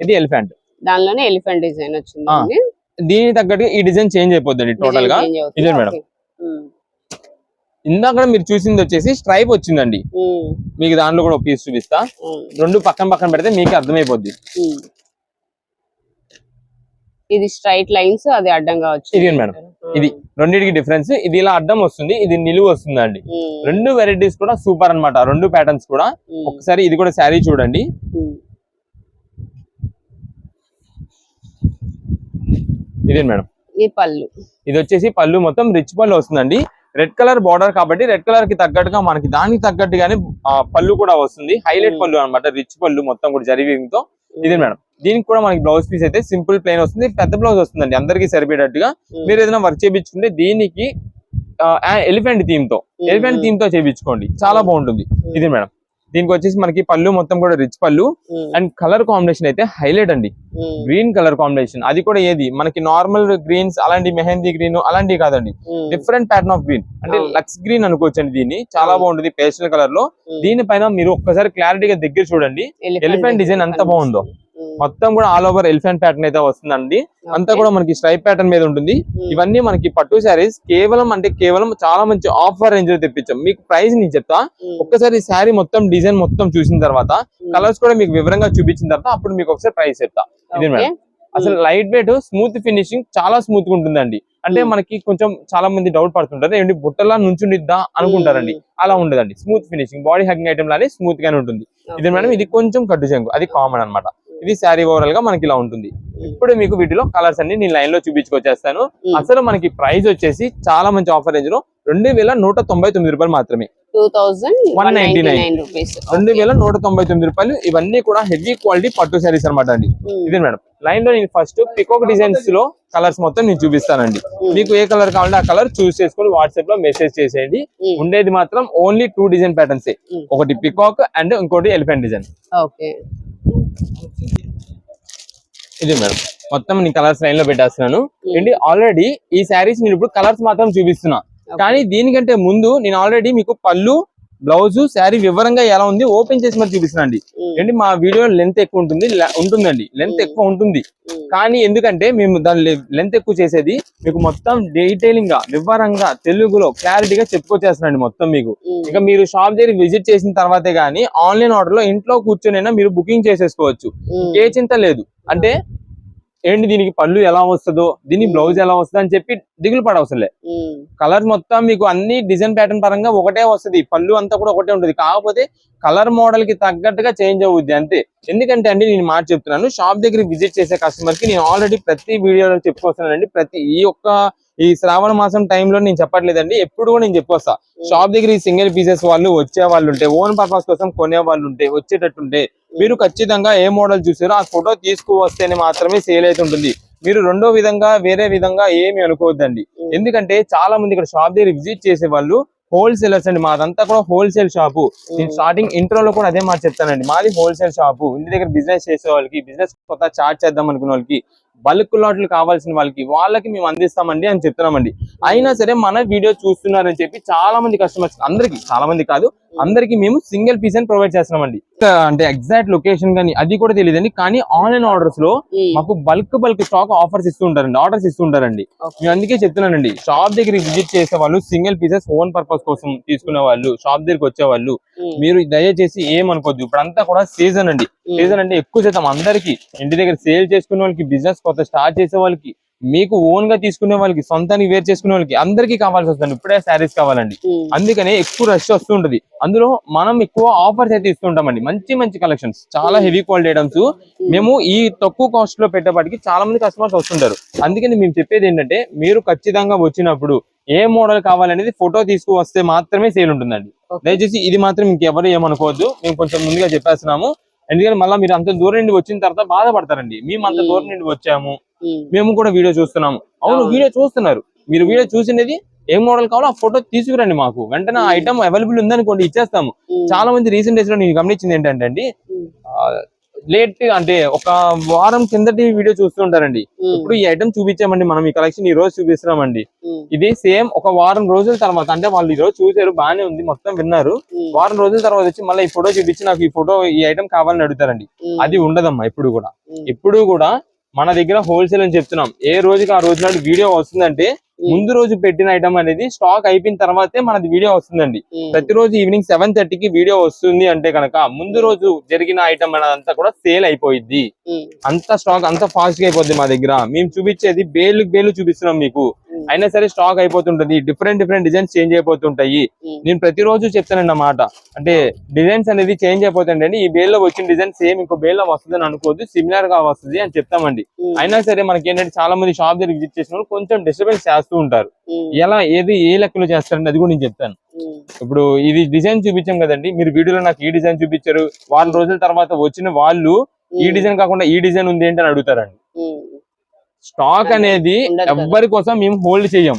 ఇది ఎలిఫెంట్, దానిలోనే ఎలిఫెంట్ డిజైన్ వచ్చింది. దీని తగ్గట్టు ఈ డిజైన్ చేంజ్ అయిపోద్ది టోటల్ గా. ఇదే మేడం, ఇందాక మీరు చూసింది వచ్చేసి స్ట్రైప్ వచ్చిందండి. మీకు దాంట్లో కూడా ఒక పీస్ చూపిస్తా. 2 పక్కన పక్కన పెడితే మీకు అర్థమైపోద్ది. ఇది స్ట్రైట్ లైన్స్, అది అడ్డంగా వచ్చింది. ఇది మేడం, ఇది రెండింటికి డిఫరెన్స్. ఇది ఇలా అడ్డం వస్తుంది, ఇది నిలువు వస్తుంది అండి. 2 వెరైటీస్ కూడా సూపర్ అన్నమాట, 2 ప్యాటర్న్స్ కూడా. ఒకసారి ఇది కూడా శారీ చూడండి. ఇదే మేడం, ఈ పళ్ళు, ఇది వచ్చేసి పళ్ళు మొత్తం రిచ్ పళ్ళు వస్తుందండి. రెడ్ కలర్ బార్డర్ కాబట్టి రెడ్ కలర్ కి తగ్గట్టుగా మనకి దానికి తగ్గట్టుగానే పళ్ళు కూడా వస్తుంది. హైలైట్ పళ్ళు అన్నమాట, రిచ్ పళ్ళు మొత్తం కూడా జరీవింగ్ తో. ఇదే మేడం, దీనికి కూడా మనకి బ్లౌజ్ పీస్ అయితే సింపుల్ ప్లెయిన్ వస్తుంది. పెద్ద బ్లౌజ్ వస్తుందండి, అందరికి సరిపోయేటట్టుగా. మీరు ఏదైనా వర్క్ చేయించుకుంటే దీనికి ఎలిఫెంట్ థీమ్ తో చేయించుకోండి, చాలా బాగుంటుంది. ఇది మేడం, దీనికి వచ్చేసి మనకి పళ్ళు మొత్తం కూడా రిచ్ పళ్ళు. అండ్ కలర్ కాంబినేషన్ అయితే హైలైట్ అండి, గ్రీన్ కలర్ కాంబినేషన్. అది కూడా ఏది మనకి నార్మల్ గ్రీన్స్ అలాంటి మెహందీ గ్రీన్ అలాంటివి కాదండి, డిఫరెంట్ ప్యాటర్న్ ఆఫ్ గ్రీన్, అంటే లక్స్ గ్రీన్ అనుకోవచ్చండి. దీన్ని చాలా బాగుంటుంది పేస్టల్ కలర్ లో. దీనిపైన మీరు ఒక్కసారి క్లారిటీగా దగ్గర చూడండి, ఎలిఫెంట్ డిజైన్ ఎంత బాగుందో. మొత్తం కూడా ఆల్ ఓవర్ ఎలిఫెంట్ ప్యాటర్న్ అయితే వస్తుందండి. అంతా కూడా మనకి స్ట్రైప్ ప్యాటర్న్ మీద ఉంటుంది. ఇవన్నీ మనకి పట్టు శారీస్ కేవలం చాలా మంచి ఆఫర్ రేంజ్ లో తెప్పించాం. మీకు ప్రైస్ నేను చెప్తా. ఒక్కసారి శారీ మొత్తం డిజైన్ మొత్తం చూసిన తర్వాత, కలర్స్ కూడా మీకు వివరంగా చూపించిన తర్వాత అప్పుడు మీకు ఒకసారి ప్రైస్ చెప్తా. ఇది మేడం, అసలు లైట్ వెయిట్ స్మూత్ ఫినిషింగ్, చాలా స్మూత్ గా ఉంటుందండి. అంటే మనకి కొంచెం చాలా మంది డౌట్ పడుతుంటారు, ఏంటి బుట్టలా నుంచుండిద్దా అనుకుంటారండి. అలా ఉండదండి, smooth finishing, body hugging item లానే స్మూత్ గానే ఉంటుంది. ఇది మేడం, ఇది కొంచెం కట్టు చెంగు, అది కామన్ అన్నమాట. ఇది శారీ ఓవరాల్ గా మనకి ఇలా ఉంటుంది. ఇప్పుడు మీకు వీటిలో కలర్స్ అన్ని నేను లైన్ లో చూపించుకొచ్చేస్తాను. అసలు మనకి ప్రైస్ వచ్చేసి చాలా మంచి ఆఫర్ రేంజ్ లో 2199 రూపాయలు మాత్రమే, 2199 రూపీస్, 2199 రూపాయలు. ఇవన్నీ కూడా హెవీ క్వాలిటీ పట్టు శారీస్ అనమాట అండి. ఇదే మేడం, లైన్ లో నేను ఫస్ట్ పికాక్ డిజైన్స్ లో కలర్స్ మొత్తం నేను చూపిస్తానండి. మీకు ఏ కలర్ కావాలంటే ఆ కలర్ చూస్ చేసుకొని వాట్సాప్ లో మెసేజ్ చేసేయండి. ఉండేది మాత్రం ఓన్లీ 2 డిజైన్ ప్యాటర్న్స్, ఒకటి పికాక్ అండ్ ఇంకోటి ఎలిఫెంట్ డిజైన్. ఇది మేడం, మొత్తం నేను కలర్స్ లైన్ లో పెట్టేస్తున్నాను. ఏంటి ఆల్రెడీ ఈ శారీస్ నేను ఇప్పుడు కలర్స్ మాత్రం చూపిస్తున్నా, కానీ దీనికంటే ముందు నేను ఆల్రెడీ మీకు పళ్ళు, బ్లౌజ్, శారీ వివరంగా ఎలా ఉంది ఓపెన్ చేసి మరి చూపిస్తున్నాండి. ఏంటి మా వీడియో లెంత్ ఎక్కువ ఉంటుందండి, లెంత్ ఎక్కువ ఉంటుంది. కానీ ఎందుకంటే మేము దాని లెంత్ ఎక్కువ చేసేది మీకు మొత్తం డీటెయిలింగ్ గా వివరంగా తెలుగులో క్లారిటీగా చెప్పుకొచ్చేస్తున్నాండి మొత్తం మీకు. ఇక మీరు షాప్ దగ్గర విజిట్ చేసిన తర్వాతే గానీ ఆన్లైన్ ఆర్డర్ లో ఇంట్లో కూర్చొనైనా మీరు బుకింగ్ చేసేసుకోవచ్చు, ఏ చింత లేదు. అంటే ఏంటి దీనికి పళ్ళు ఎలా వస్తుందో, దీని బ్లౌజ్ ఎలా వస్తుందో అని చెప్పి దిగులు పడవసలే. కలర్ మొత్తం మీకు అన్ని డిజైన్ ప్యాటర్న్ పరంగా ఒకటే వస్తుంది, పళ్ళు అంతా కూడా ఒకటే ఉంటుంది. కాకపోతే కలర్ మోడల్ కి తగ్గట్టుగా చేంజ్ అవుద్ది అంతే. ఎందుకంటే అండి నేను మాట చెప్తున్నాను, షాప్ దగ్గర విజిట్ చేసే కస్టమర్ కి నేను ఆల్రెడీ ప్రతి వీడియోలో చెప్పుకొస్తానండి. ఈ శ్రావణ మాసం టైంలో నేను చెప్పట్లేదండి, ఎప్పుడు కూడా నేను చెప్పొస్తా. షాప్ దగ్గర ఈ సింగిల్ పీసెస్ వాళ్ళు వచ్చే వాళ్ళు ఉంటే, ఓన్ పర్పస్ కోసం కొనే వాళ్ళు ఉంటే, వచ్చేటట్టుంటే మీరు ఖచ్చితంగా ఏ మోడల్ చూసారో ఆ ఫోటో తీసుకువస్తేనే మాత్రమే సేల్ అయితే ఉంటుంది. మీరు రెండో విధంగా వేరే విధంగా ఏమి అనుకోవద్దండి. ఎందుకంటే చాలా మంది ఇక్కడ షాప్ దగ్గర విజిట్ చేసే వాళ్ళు హోల్సేలర్స్ అండి. మాదంతా కూడా హోల్సేల్ షాపు. నేను స్టార్టింగ్ ఇంట్రోలో కూడా అదే మాట చెప్తానండి, మాది హోల్సేల్ షాపు. ఇంటి దగ్గర బిజినెస్ చేసే వాళ్ళకి, బిజినెస్ కొత్త స్టార్ట్ చేద్దాం అనుకునే వాళ్ళకి, బల్క్ లాట్లు కావాల్సిన వాళ్ళకి మేము అందిస్తామండి అని చెప్తున్నామండి. అయినా సరే మన వీడియో చూస్తున్నారని చెప్పి చాలా మంది కస్టమర్స్, అందరికి, చాలా మంది కాదు అందరికి మేము సింగిల్ పీస్ అని ప్రొవైడ్ చేస్తున్నామండి. అంటే ఎగ్జాక్ట్ లొకేషన్ కానీ అది కూడా తెలియదండి, కానీ ఆన్లైన్ ఆర్డర్స్ లో మాకు బల్క్ స్టాక్ ఆర్డర్స్ ఇస్తుంటారండి. మేము అందుకే చెప్తున్నానండి, షాప్ దగ్గర విజిట్ చేసే వాళ్ళు, సింగిల్ పీసెస్ ఓన్ పర్పస్ కోసం తీసుకునే వాళ్ళు, షాప్ దగ్గరికి వచ్చే వాళ్ళు మీరు దయచేసి ఏమనుకోవద్దు. ఇప్పుడంతా కూడా సీజన్ అండి. సీజన్ అంటే ఎక్కువ శాతం అందరికి, ఇంటి దగ్గర సేల్ చేసుకునే వాళ్ళకి, బిజినెస్ కొత్త స్టార్ట్ చేసే వాళ్ళకి, మీకు ఓన్ గా తీసుకునే వాళ్ళకి, సొంతానికి వేర్ చేసుకునే వాళ్ళకి అందరికీ కావాల్సి వస్తుంది. ఇప్పుడే శారీస్ కావాలండి, అందుకనే ఎక్కువ రష్ వస్తుంటది. అందులో మనం ఎక్కువ ఆఫర్స్ అయితే ఇస్తుంటామండి. మంచి కలెక్షన్స్, చాలా హెవీ క్వాలిటీ ఐటమ్స్ మేము ఈ తక్కువ కాస్ట్ లో పెట్టేపాటికి చాలా మంది కస్టమర్స్ వస్తుంటారు. అందుకని మేము చెప్పేది ఏంటంటే, మీరు ఖచ్చితంగా వచ్చినప్పుడు ఏ మోడల్ కావాలనేది ఫోటో తీసుకువస్తే మాత్రమే సేల్ ఉంటుందండి. దయచేసి ఇది మాత్రం ఇంకెవరు ఏమనుకోవద్దు, మేము కొంచెం ముందుగా చెప్పేస్తున్నాము. ఎందుకంటే మళ్ళీ మీరు అంత దూరం నుండి వచ్చిన తర్వాత బాధపడతారండి. మేము అంత దూరం నుండి వచ్చాము, మేము కూడా వీడియో చూస్తున్నాము. అవును, వీడియో చూస్తున్నారు. మీరు వీడియో చూసినది ఏ మోడల్ కావాలో ఆ ఫోటో తీసుకురండి, మాకు వెంటనే ఐటమ్ అవైలబుల్ ఉందనుకోండి ఇచ్చేస్తాము. చాలా మంది రీసెంట్ డేస్ లో నేను గమనించింది ఏంటంటే అండి, లేట్ అంటే ఒక వారం కిందటి వీడియో చూస్తుంటారండి. ఇప్పుడు ఈ ఐటమ్ చూపించామండి, మనం ఈ కలెక్షన్ ఈ రోజు చూపిస్తున్నామండి. ఇది సేమ్ ఒక వారం రోజుల తర్వాత, అంటే వాళ్ళు ఈ రోజు చూసారు బాగానే ఉంది మొత్తం విన్నారు, వారం రోజుల తర్వాత వచ్చి మళ్ళీ ఈ ఫోటో చూపించి నాకు ఈ ఐటమ్ కావాలని అడుగుతారండి. అది ఉండదమ్మా. ఎప్పుడు కూడా మన దగ్గర హోల్సేల్ అని చెప్తున్నాం. ఏ రోజుకి ఆ రోజు నాడు వీడియో వస్తుందంటే ముందు రోజు పెట్టిన ఐటమ్ అనేది స్టాక్ అయిపోయిన తర్వాతే మనది వీడియో వస్తుందండి. ప్రతిరోజు ఈవినింగ్ 7:30కి వీడియో వస్తుంది అంటే కనుక ముందు రోజు జరిగిన ఐటమ్ అదంతా కూడా సేల్ అయిపోయింది. అంత స్టాక్ అంత ఫాస్ట్ గా అయిపోద్ది మా దగ్గర. మేము చూపించేది బేలు చూపిస్తున్నాం మీకు, అయినా సరే స్టాక్ అయిపోతుంటది. డిఫరెంట్ డిజైన్స్ చేంజ్ అయిపోతుంటాయి. నేను ప్రతిరోజు చెప్తానండి అన్నమాట. అంటే డిజైన్స్ అనేది చేంజ్ అయిపోతుందండి. ఈ బేల్లో వచ్చిన డిజైన్ సేమ్ ఇంకో బేల్లో వస్తుంది అని అనుకోవద్దు, సిమిలర్ గా వస్తుంది అని చెప్తామండి. అయినా సరే మనకి ఏంటంటే చాలా మంది షాప్ దగ్గర విజిట్ చేసిన వాళ్ళు కొంచెం డిస్టర్బెన్స్ చేస్తూ ఉంటారు. ఎలా ఏ లెక్కలో చేస్తారండి అది కూడా నేను చెప్తాను. ఇప్పుడు ఇది డిజైన్ చూపించాం కదండి, మీరు వీడియోలో నాకు ఈ డిజైన్ చూపించారు, వారం రోజుల తర్వాత వచ్చిన వాళ్ళు ఈ డిజైన్ కాకుండా ఈ డిజైన్ ఉంది ఏంటి అని అడుగుతారండి. స్టాక్ అనేది ఎవ్వరి కోసం మేము హోల్డ్ చేయం,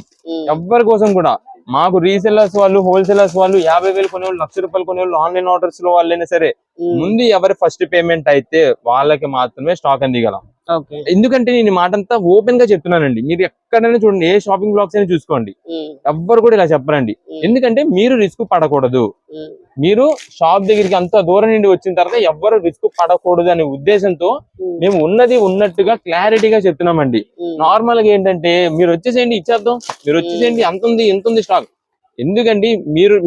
ఎవ్వరి కోసం కూడా. మాకు రీసెల్లర్స్ వాళ్ళు, హోల్సేలర్స్ వాళ్ళు 50,000 కొనేవాళ్ళు, ₹1,00,000 కొనేవాళ్ళు, ఆన్లైన్ ఆర్డర్స్ లో వాళ్ళైనా సరే ముందు ఎవరి ఫస్ట్ పేమెంట్ అయితే వాళ్ళకి మాత్రమే స్టాక్ అందిగలం. ఎందుకంటే నేను మాట అంతా ఓపెన్ గా చెప్తున్నానండి. మీరు ఎక్కడైనా చూడండి, ఏ షాపింగ్ బ్లాగ్స్ అయినా చూసుకోండి, ఎవ్వరు కూడా ఇలా చెప్పరండి. ఎందుకంటే మీరు రిస్క్ పడకూడదు. మీరు షాప్ దగ్గరికి అంత దూరం నుండి వచ్చిన తర్వాత ఎవ్వరు రిస్క్ పడకూడదు అనే ఉద్దేశంతో మేము ఉన్నది ఉన్నట్టుగా క్లారిటీగా చెప్తున్నామండి. నార్మల్ గా ఏంటంటే మీరు వచ్చేసేయండి ఇచ్చేద్దాం, మీరు వచ్చేసేయండి అంత ఉంది ఇంత ఉంది స్టాక్. ఎందుకండి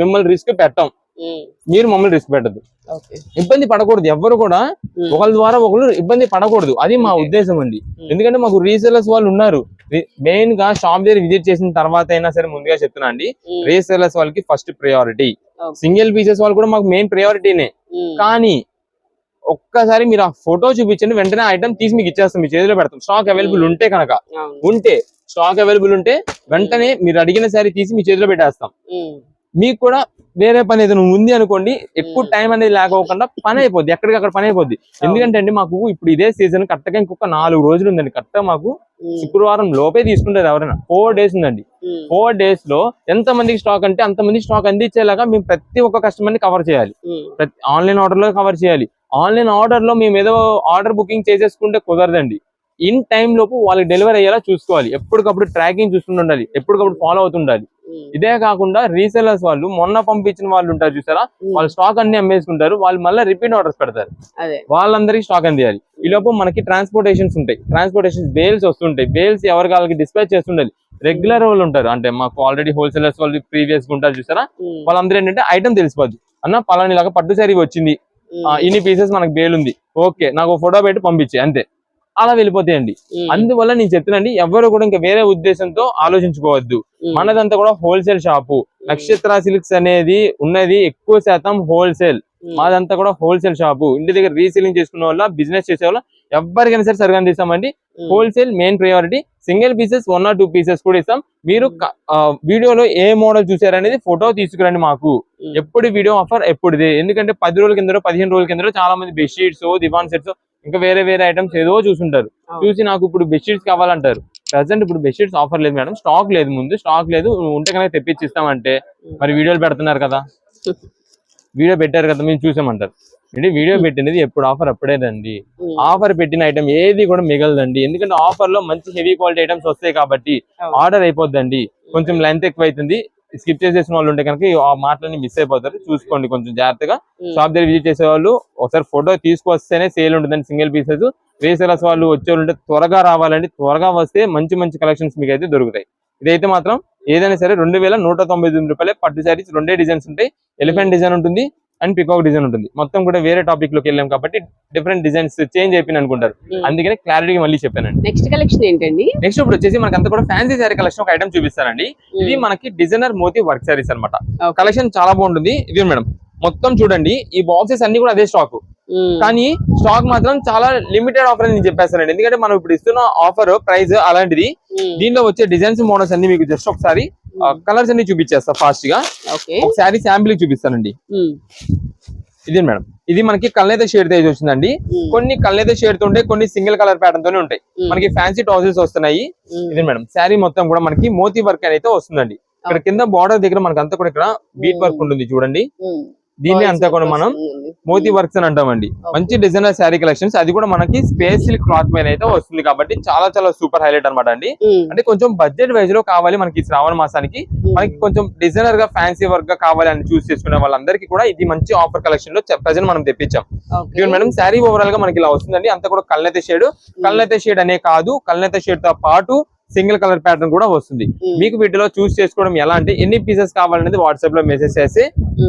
మిమ్మల్ని రిస్క్ పెట్టాం, మీరు మమ్మల్ని రిస్క్ పెట్టద్దు. ఇబ్బంది పడకూడదు, ఎవ్వరు కూడా ఒకరి ద్వారా ఒకరు ఇబ్బంది పడకూడదు. అది మా ఉద్దేశం అండి. ఎందుకంటే మాకు రీసెలర్స్ వాళ్ళు ఉన్నారు. మెయిన్ గా షాప్ దగ్గర విజిట్ చేసిన తర్వాత అయినా సరే ముందుగా చెప్తున్నా అండి, రీసెలర్స్ వాళ్ళకి ఫస్ట్ ప్రయారిటీ. సింగిల్ పీసెస్ వాళ్ళు కూడా మాకు మెయిన్ ప్రయారిటీనే. కానీ ఒక్కసారి మీరు ఆ ఫోటో చూపించండి, వెంటనే ఐటమ్ తీసి మీకు ఇచ్చేస్తాం, మీ చేతిలో పెడతాం. స్టాక్ అవైలబుల్ ఉంటే కనుక, స్టాక్ అవైలబుల్ ఉంటే వెంటనే మీరు అడిగిన సారీ తీసి మీ చేతిలో పెట్టేస్తాం. మీకు కూడా వేరే పని ఏదైనా ఉంది అనుకోండి, ఎక్కువ టైం అనేది లేకోకుండా పని అయిపోద్ది, ఎక్కడికక్కడ పని అయిపోద్ది. ఎందుకంటే అండి మాకు ఇప్పుడు ఇదే సీజన్ కరెక్ట్గా ఇంకొక 4 రోజులు ఉందండి. కరెక్ట్గా మాకు శుక్రవారం లోపే తీసుకుంటారు ఎవరైనా. 4 days ఉందండి. 4 days లో ఎంత మందికి స్టాక్ అంటే అంత మంది స్టాక్ అందించేలాగా మేము ప్రతి ఒక్క కస్టమర్ ని కవర్ చేయాలి. ఆన్లైన్ ఆర్డర్ లో కవర్ చేయాలి. ఆన్లైన్ ఆర్డర్ లో మేము ఏదో ఆర్డర్ బుకింగ్ చేసేసుకుంటే కుదరదండి. ఇన్ టైం లోపు వాళ్ళకి డెలివరీ అయ్యేలా చూసుకోవాలి. ఎప్పటికప్పుడు ట్రాకింగ్ చూస్తుండాలి, ఉండాలి, ఎప్పటికప్పుడు ఫాలో అవుతుండాలి. ఇదే కాకుండా రీసెలర్స్ వాళ్ళు మొన్న పంపించిన వాళ్ళు ఉంటారు చూసారా, వాళ్ళు స్టాక్ అన్ని అమ్మేసుకుంటారు. వాళ్ళు మళ్ళీ రిపీట్ ఆర్డర్స్ పెడతారు, వాళ్ళందరికీ స్టాక్ అందియాలి. ఈ లోపు మనకి ట్రాన్స్పోర్టేషన్స్ ఉంటాయి, ట్రాన్స్పోర్టేషన్ బేల్స్ వస్తుంటాయి. బేల్స్ ఎవరికి వాళ్ళకి డిస్పాచ్ చేస్తుండాలి. రెగ్యులర్ వాళ్ళు ఉంటారు, అంటే మాకు ఆల్రెడీ హోల్సేలర్స్ వాళ్ళు ప్రీవియస్ గా ఉంటారు చూసారా, వాళ్ళందరూ ఏంటంటే ఐటమ్ తెలిసిపోద్ది. అన్న పలాని లాగా పట్టు సారీ వచ్చింది, ఇన్ని పీసెస్ మనకు బేల్ ఉంది, ఓకే నాకు ఫోటో పెట్టి పంపించే, అంతే, అలా వెళ్ళిపోతాయండి. అందువల్ల నేను చెప్తున్నాండి, ఎవరు కూడా ఇంకా వేరే ఉద్దేశంతో ఆలోచించుకోవద్దు. మనదంతా కూడా హోల్సేల్ షాపు. నక్షత్ర సిల్క్స్ అనేది ఉన్నది ఎక్కువ శాతం హోల్సేల్. మాదంతా కూడా హోల్సేల్ షాపు. ఇంటి దగ్గర రీసేలింగ్ చేసుకున్న వాళ్ళ, బిజినెస్ చేసే వాళ్ళ ఎవరికైనా సరే సరిగా అందిస్తామండి. Wholesale main priority. Single pieces 1 or 2 pieces కూడా ఇస్తాం. మీరు వీడియోలో ఏ మోడల్ చూసారనేది ఫోటో తీసుకురండి మాకు. ఎప్పుడు వీడియో ఆఫర్ ఎప్పుడుదే. ఎందుకంటే 10 రోజుల కింద 15 రోజుల కింద చాలా మంది బెడ్షీట్స్, దివాన్ సెట్స్, ఇంకా వేరే ఐటమ్స్ ఏదో చూసుంటారు. చూసి నాకు ఇప్పుడు బెడ్షీట్స్ కావాలంటారు. ప్రజెంట్ ఇప్పుడు బెడ్షీట్స్ ఆఫర్ లేదు మేడం, స్టాక్ లేదు, ముందు స్టాక్ లేదు, ఉంటే కనుక తెప్పించిస్తామంటే మరి వీడియోలు పెడుతున్నారు కదా, వీడియో పెట్టారు కదా మేము చూసామంటారు. అంటే వీడియో పెట్టినది ఎప్పుడు ఆఫర్ అప్పుడేదండి. ఆఫర్ పెట్టిన ఐటమ్ ఏది కూడా మిగలదండి. ఎందుకంటే ఆఫర్ లో మంచి హెవీ క్వాలిటీ ఐటమ్స్ వస్తాయి కాబట్టి ఆర్డర్ అయిపోద్దండి. కొంచెం లెంత్ ఎక్కువ అవుతుంది, స్కిప్ చేసేసిన వాళ్ళు ఉంటే కనుక ఆ మాటలన్నీ మిస్ అయిపోతారు. చూసుకోండి కొంచెం జాగ్రత్తగా. షాప్ దగ్గర విజిట్ చేసే వాళ్ళు ఒకసారి ఫోటో తీసుకొస్తేనే సేల్ ఉంటుందండి. సింగిల్ పీసెస్ రీసేలర్స్ వాళ్ళు వచ్చే ఉంటే త్వరగా రావాలండి. త్వరగా వస్తే మంచి కలెక్షన్స్ మీకు అయితే దొరుకుతాయి. ఇదైతే మాత్రం ఏదైనా సరే 2199 రూపాయలే. పట్టు శారీస్ 2 డిజైన్స్ ఉంటాయి. ఎలిఫెంట్ డిజైన్ ఉంటుంది అండ్ పికాక్ డిజైన్ ఉంటుంది. మొత్తం కూడా వేరే టాపిక్ లోకి వెళ్ళాం కాబట్టి డిఫరెంట్ డిజైన్స్ చేంజ్ అయిపోయింది అనుకుంటారు. అందుకనే క్లారిటీగా మళ్ళీ చెప్పానండి. నెక్స్ట్ కలెక్షన్ ఏంటండి? నెక్స్ట్ ఇప్పుడు వచ్చేసి మనకి అంతా కూడా ఫ్యాన్సీ శారీ కలెక్షన్ ఒక ఐటమ్ చూపిస్తానండి. ఇది మనకి డిజైనర్ మోతీ వర్క్ శారీస్ అనమాట. కలెక్షన్ చాలా బాగుంటుంది. ఇది మేడం మొత్తం చూడండి, ఈ బాక్సెస్ అన్ని కూడా అదే స్టాక్, కానీ స్టాక్ మాత్రం చాలా లిమిటెడ్ ఆఫర్ అని నేను చెప్పేస్తానండి. ఎందుకంటే మనం ఇప్పుడు ఇస్తున్న ఆఫర్ ప్రైస్ అలాంటిది. దీనిలో వచ్చే డిజైన్స్, మోడల్స్ అన్ని మీకు జస్ట్ ఒకసారి కలర్స్ అన్ని చూపించేస్తా ఫాస్ట్ గా. ఒక శారీ శాంపిల్ చూపిస్తానండి. ఇది మేడం, ఇది మనకి కళ్ళైతే షేడ్ తేజ్ వచ్చిందండి. కొన్ని కళ్ళైతే షేడ్ తో ఉంటాయి, కొన్ని సింగిల్ కలర్ ప్యాటర్న్ తోనే ఉంటాయి. మనకి ఫ్యాన్సీ ట్రౌజర్స్ వస్తున్నాయి. ఇది మేడం, శారీ మొత్తం కూడా మనకి మోతీ వర్క్ అయితే వస్తుందండి. ఇక్కడ కింద బార్డర్ దగ్గర మనకి అంతా కూడా ఇక్కడ బీట్ వర్క్ ఉంటుంది చూడండి. దీన్ని అంతా కూడా మనం మోతీ వర్క్స్ అని అంటామండి. మంచి డిజైనర్ శారీ కలెక్షన్స్, అది కూడా మనకి స్పేస్ సిల్క్ క్లాత్ మీద అయితే వస్తుంది కాబట్టి చాలా చాలా సూపర్ హైలైట్ అనమాట అండి. అంటే కొంచెం బడ్జెట్ వైజ్ లో కావాలి మనకి శ్రావణ మాసానికి, మనకి కొంచెం డిజైనర్ గా ఫ్యాన్సీ వర్క్ గా కావాలి అని చూస్ చేసుకునే వాళ్ళందరికీ కూడా ఇది మంచి ఆఫర్ కలెక్షన్ లో ప్రజెంట్ మనం తెప్పించాం. మేడం శారీ ఓవరాల్ గా మనకి ఇలా వస్తుందండి. అంతా కూడా కళ్ళైతే షేడ్ అనే కాదు, కళ్ళైతే షేడ్ తో పాటు సింగిల్ కలర్ ప్యాటర్న్ కూడా వస్తుంది. మీకు వీటిలో చూస్ చేసుకోవడం ఎలా అంటే ఎన్ని పీసెస్ కావాలనేది వాట్సాప్ లో మెసేజ్ చేసి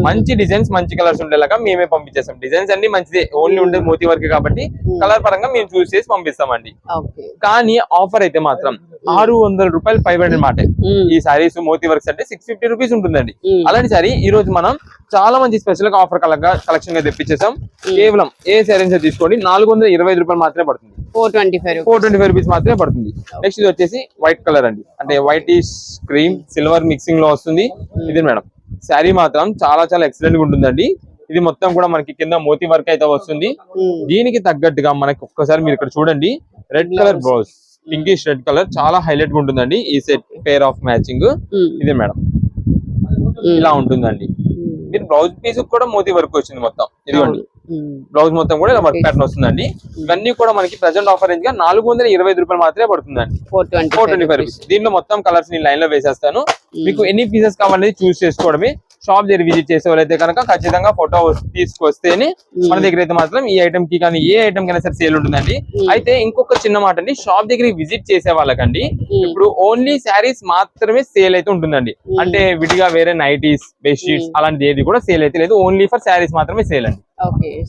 మంచి డిజైన్స్ మంచి కలర్స్ ఉండేలాగా మేమే పంపించేస్తాం. డిజైన్స్ అన్ని మంచిదే, ఓన్లీ ఉండేది మోతీ వర్క్ కాబట్టి కలర్ పరంగా మేము చూస్ చేసి పంపిస్తామండి. కానీ ఆఫర్ అయితే మాత్రం 600 రూపాయలు 500 మాట. ఈ సారీస్ మోతీ వర్క్స్ అంటే 650 రూపీస్ ఉంటుందండి. అలాంటి సారీ ఈ రోజు మనం చాలా మంచి స్పెషల్ గా ఆఫర్ కలెక్షన్ గా తెప్పించేసాం. కేవలం ఏ సారీస్ తీసుకోండి 425 రూపాయలు మాత్రమే పడుతుంది. 425 రూపీస్ మాత్రమే పడుతుంది. నెక్స్ట్ ఇది వచ్చేసి వైట్ కలర్ అండి, అంటే వైట్ క్రీమ్ సిల్వర్ మిక్సింగ్ లో వస్తుంది. ఇది మేడం శారీ మాత్రం చాలా చాలా ఎక్సలెంట్ గా ఉంటుందండి. ఇది మొత్తం కూడా మనకి కింద మోతీ వర్క్ అయితే వస్తుంది. దీనికి తగ్గట్టుగా మనకి ఒక్కసారి మీరు ఇక్కడ చూడండి, red colour blouse, pinkish red colour చాలా హైలైట్ గా ఉంటుందండి. ఈ సెట్ పేర్ ఆఫ్ మ్యాచింగ్ ఇదే మేడం, ఇలా ఉంటుందండి. మీరు బ్లౌజ్ పీస్ కూడా మోతీ వర్క్ వచ్చింది మొత్తం. ఇదిగోండి బ్లౌజ్ మొత్తం కూడా ఇలా వర్క్ ప్యాటర్న్ వస్తుందండి. ఇవన్నీ కూడా మనకి ప్రెసెంట్ ఆఫర్ రేంజ్ గా 425 రూపాయలు మాత్రమే పడుతుందండి. 425 రూపీస్. దీంట్లో మొత్తం కలర్స్ ని లైన్ లో వేసేస్తాను. మీకు ఎన్ని పీసెస్ కావాలనేది చూస్ చేసుకోవడమే. షాప్ దగ్గర విజిట్ చేసే వాళ్ళైతే కనుక ఖచ్చితంగా ఫోటో తీసుకొస్తేనే మన దగ్గర అయితే మాత్రం ఈ ఐటమ్ కి కానీ ఏ ఐటమ్ కైనా సరే సేల్ ఉంటుందండి. అయితే ఇంకొక చిన్న మాట అండి, షాప్ దగ్గర విజిట్ చేసే వాళ్ళకండి ఇప్పుడు ఓన్లీ శారీస్ మాత్రమే సేల్ అయితే ఉంటుందండి. అంటే విడిగా వేరే నైటీస్ బెడ్షీట్స్ అలాంటిది ఏది కూడా సేల్ అయితే లేదు, ఓన్లీ ఫర్ శారీస్ మాత్రమే సేల్ అండి.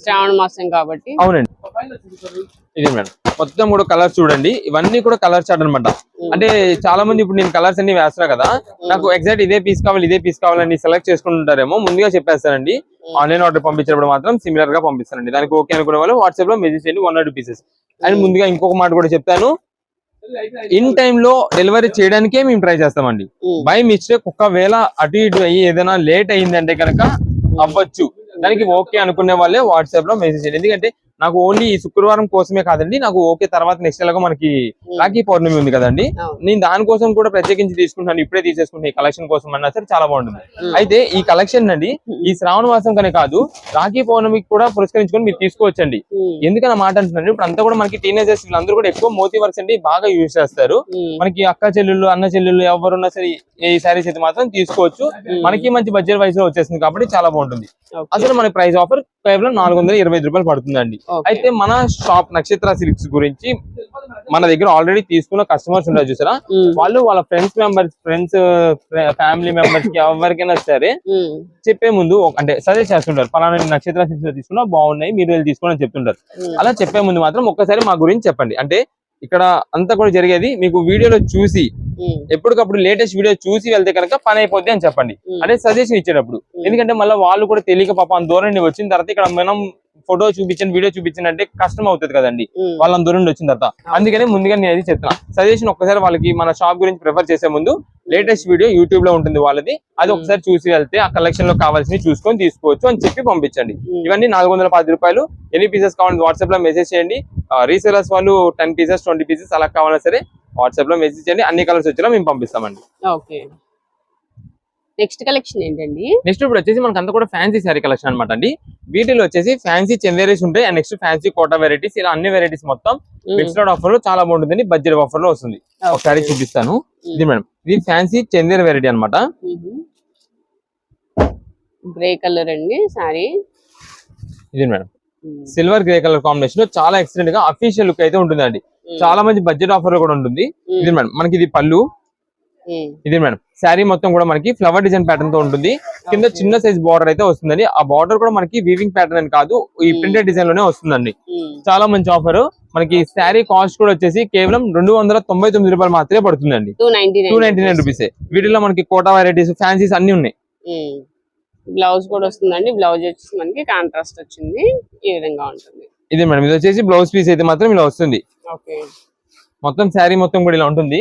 శ్రావణ మాసం కాబట్టి. అవునండి. ఇది మేడం మొత్తం కూడా కలర్స్ చూడండి, ఇవన్నీ కూడా కలర్ చార్ట్ అనమాట. అంటే చాలా మంది ఇప్పుడు నేను కలర్స్ అన్ని వేస్తున్నా కదా, నాకు ఎగ్జాక్ట్ ఇదే పీస్ కావాలని సెలెక్ట్ చేసుకుంటారేమో, ముందుగా చెప్పేస్తానండి. ఆన్లైన్ ఆర్డర్ పంపించేటప్పుడు మాత్రం సిమిలర్ గా పంపిస్తానండి. దానికి ఓకే అనుకునే వాళ్ళు వాట్సాప్ లో మెసేజ్ చేయండి 1 or 2 పీసెస్. అండ్ ముందుగా ఇంకొక మాట కూడా చెప్తాను, ఇన్ టైమ్ లో డెలివరీ చేయడానికే మేము ట్రై చేస్తామండి. బై మిస్టేక్ ఒకవేళ అటు ఇటు అయ్యి ఏదైనా లేట్ అయ్యిందంటే కనుక అవ్వచ్చు, దానికి ఓకే అనుకునే వాళ్ళే వాట్సాప్ లో మెసేజ్ చేయండి. ఎందుకంటే నాకు ఓన్లీ ఈ శుక్రవారం కోసమే కాదండి, నాకు ఓకే తర్వాత నెక్స్ట్ ఎలాగో మనకి రాఖీ పౌర్ణమి ఉంది కదండి, నేను దానికోసం కూడా ప్రత్యేకించి తీసుకుంటాను. ఇప్పుడే తీసేసుకుంటాను ఈ కలెక్షన్ కోసం అన్నా సరే చాలా బాగుంటుంది. అయితే ఈ కలెక్షన్ అండి ఈ శ్రావణ మాసం కనే కాదు, రాఖీ పౌర్ణమికి కూడా పురస్కరించుకొని మీరు తీసుకోవచ్చండి. ఎందుకని మాట అంటున్నాను, ఇప్పుడు అంతా కూడా మనకి టీనేజర్స్ వీళ్ళందరూ కూడా ఎక్కువ మోతీ వర్క్స్ అండి బాగా యూజ్ చేస్తారు. మనకి అక్క చెల్లెళ్ళు అన్న చెల్లెళ్ళు ఎవరున్నా సరే ఈ శారీస్ అయితే మాత్రం తీసుకోవచ్చు. మనకి మంచి బడ్జెట్ వైజ్ లో వచ్చేస్తుంది కాబట్టి చాలా బాగుంటుంది. అసలు మన ప్రైస్ ఆఫర్ కేవలం 425 రూపాయలు పడుతుందండి. అయితే మన షాప్ నక్షత్ర సిల్క్స్ గురించి మన దగ్గర ఆల్రెడీ తీసుకున్న కస్టమర్స్ ఉంటారు చూసారా, వాళ్ళు వాళ్ళ ఫ్రెండ్స్ ఫ్యామిలీ మెంబర్స్ కి ఎవరికైనా సరే చెప్పే ముందు అంటే సజెస్ట్ చేస్తుంటారు, పలానా నక్షత్ర సిల్క్స్ లో తీసుకున్నా బాగున్నాయి మీరు వెళ్ళి తీసుకోండి అని చెప్తుంటారు. అలా చెప్పే ముందు మాత్రం ఒక్కసారి మా గురించి చెప్పండి. అంటే ఇక్కడ అంతా కూడా జరిగేది మీకు వీడియోలో చూసి ఎప్పటికప్పుడు లేటెస్ట్ వీడియో చూసి వెళ్తే కనుక పని అయిపోద్ది అని చెప్పండి, అంటే సజెషన్ ఇచ్చేటప్పుడు. ఎందుకంటే మళ్ళీ వాళ్ళు కూడా తెలియక పాపం దూరం నుండి వచ్చిన తర్వాత ఇక్కడ మనం ఫోటో చూపించండి వీడియో చూపించండి అంటే కష్టం అవుతుంది కదండి వాళ్ళని దూరం నుండి వచ్చిన తర్వాత. అందుకని ముందుగా నేను అది చెప్తున్నా, సజెషన్ ఒక్కసారి వాళ్ళకి మన షాప్ గురించి ప్రిఫర్ చేసే ముందు లేటెస్ట్ వీడియో యూట్యూబ్ లో ఉంటుంది వాళ్ళది, అది ఒకసారి చూసి వెళ్తే ఆ కలెక్షన్ లో కావాల్సినవి చూసుకొని తీసుకోవచ్చు అని చెప్పి పంపించండి. ఇవన్నీ 410 రూపాయలు. ఎన్ని పీసెస్ కావాలంటే వాట్సాప్ లో మెసేజ్ చేయండి. రీసేలర్స్ వాళ్ళు 10 పీసెస్ 20 పీసెస్ అలా కావాలన్నా సరే వాట్సాప్ లో మెసేజ్ చేయండి, అన్ని కలర్స్ వచ్చేలా మేము పంపిస్తామండి. నెక్స్ట్ కలెక్షన్ ఏంటండి? నెక్స్ట్ ఇప్పుడు వచ్చేసి మనకు అంతా కూడా ఫ్యాన్సీ శారీ కలెక్షన్ అనమాట అండి. వీటిలో వచ్చేసి ఫ్యాన్సీ చందేరీస్ ఉంటాయి and next fancy Kota varieties, ఇలా అన్ని వెరైటీస్ మొత్తం మిక్స్డ్ ఆఫర్ లో చాలా బాగుంటుంది, బడ్జెట్ ఆఫర్ లో వస్తుంది. ఒకసారి చూపిస్తాను. ఇది మేడం ఇది ఫ్యాన్సీ చందేరి వెరైటీ అనమాట. గ్రే కలర్ అండి సారీ. ఇది madam silver grey colour combination లో చాలా ఎక్సలెంట్ గా అఫీషియల్ లుక్ అయితే ఉంటుందండి. చాలా మంచి బడ్జెట్ ఆఫర్ లో కూడా ఉంటుంది. ఇది మేడం మనకి ఇది పళ్ళు. ఇది మేడం శారీ మొత్తం కూడా మనకి ఫ్లవర్ డిజైన్ ప్యాటర్న్ తో ఉంటుంది. కింద చిన్న సైజ్ బార్డర్ అయితే వస్తుందండి. ఆ బార్డర్ కూడా మనకి వీవింగ్ ప్యాటర్న్ అని కాదు, ఈ ప్రింటెడ్ డిజైన్ లోనే వస్తుందండి. చాలా మంచి ఆఫర్. మనకి శారీ కాస్ట్ కూడా వచ్చేసి కేవలం 299 రూపాయలు మాత్రమే పడుతుందండి. 299 రూపీస్. వీటిలో మనకి కోటా వెరైటీస్ ఫ్యాన్సీస్ అన్ని ఉన్నాయి. బ్లౌజ్ కూడా వస్తుందండి. బ్లౌజ్ వచ్చేసి మనకి కాంట్రాస్ట్ వచ్చింది, ఈ విధంగా ఉంటుంది. ఇది మేడం ఇది వచ్చేసి బ్లౌజ్ పీస్ అయితే మాత్రం ఇలా వస్తుంది. మొత్తం శారీ మొత్తం కూడా ఇలా ఉంటుంది.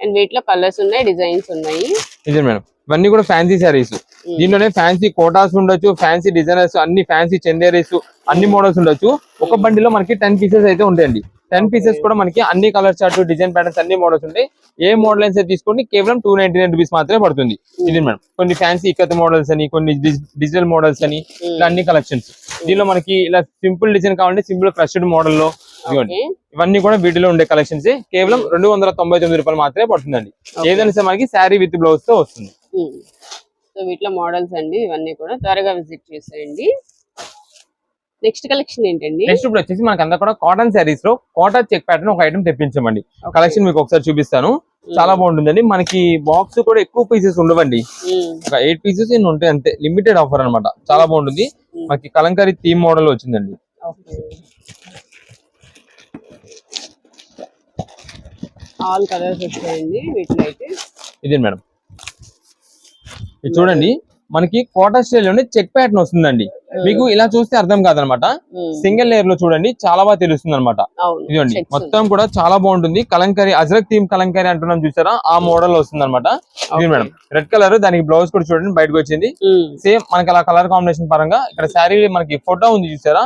అండ్ వీటిలో కలర్స్ ఉన్నాయి, డిజైన్స్ ఉన్నాయి. ఇది మేడం ఇవన్నీ కూడా ఫ్యాన్సీ శారీస్. దీంట్లోనే ఫ్యాన్సీ కోటాస్ ఉండొచ్చు, ఫ్యాన్సీ డిజైనర్స్, అన్ని ఫ్యాన్సీ చందేరీస్, అన్ని మోడల్స్ ఉండొచ్చు. ఒక బండిలో మనకి 10 పీసెస్ అయితే ఉంటాయండి. 10 పీసెస్ కూడా మనకి అన్ని కలర్ చార్ట్, డిజైన్ ప్యాటర్న్స్, అన్ని మోడల్స్ ఉంటాయి. ఏ మోడల్ అయితే తీసుకోండి కేవలం 299 రూపీస్ మాత్రమే పడుతుంది. ఇది మేడం కొన్ని ఫ్యాన్సీ ఇక్కత్ మోడల్స్ అని, కొన్ని డిజిటల్ మోడల్స్ అని, ఇలా అన్ని కలెక్షన్స్. దీనిలో మనకి ఇలా సింపుల్ డిజైన్ కావాలంటే సింపుల్ క్రష్డ్ మోడల్ లో ఇవన్నీ కూడా వీటిలో ఉండే కలెక్షన్స్. కేవలం 299 రూపాయలు మాత్రమే పడుతుందండి. ఏదైనా సరే మనకి శారీ విత్ బ్లౌజ్ తో వస్తుంది. సో వీటిలో మోడల్స్ అండి ఇవన్నీ కూడా, త్వరగా విజిట్ చేసేయండి. నెక్స్ట్ కలెక్షన్ ఏంటండి? నెక్స్ట్ ఇప్పుడు వచ్చేసి మనకి అంతా కూడా కాటన్ శారీస్ లో కాటన్ చెక్ ప్యాటర్న్ ఒక ఐటమ్ తెప్పించామండి. కలెక్షన్ మీకు ఒకసారి చూపిస్తాను. చాలా బాగుంటుందండి. మనకి బాక్స్ కూడా ఎక్కువ పీసెస్ ఉండవండి, ఒక 8 పీసెస్ ఉంటాయి అంతే. లిమిటెడ్ ఆఫర్ అన్నమాట. చాలా బాగుంటుంది. మనకి కలంకారీ థీమ్ మోడల్ వచ్చిందండి. ఆల్ కలర్స్ వచ్చాయండి వీటిలో అయితే. ఇదే మేడం ఇది చూడండి, మనకి కాటన్ స్టైల్ లోనే చెక్ ప్యాటర్న్ వస్తుందండి. మీకు ఇలా చూస్తే అర్థం కాదనమాట. సింగిల్ లేయర్ లో చూడండి చాలా బాగా తెలుస్తుంది అనమాట. ఇదిగోండి మొత్తం కూడా చాలా బాగుంటుంది. కలంకారీ అజ్రక్ థీమ్ కలంకారీ అంటున్నాం చూసారా, ఆ మోడల్ వస్తుంది అనమాట. ఇది మేడం రెడ్ కలర్, దానికి బ్లౌజ్ కూడా చూడండి బయటకు వచ్చింది. సేమ్ మనకి అలా కలర్ కాంబినేషన్ పరంగా ఇక్కడ శారీ మనకి ఫోటో ఉంది చూసారా,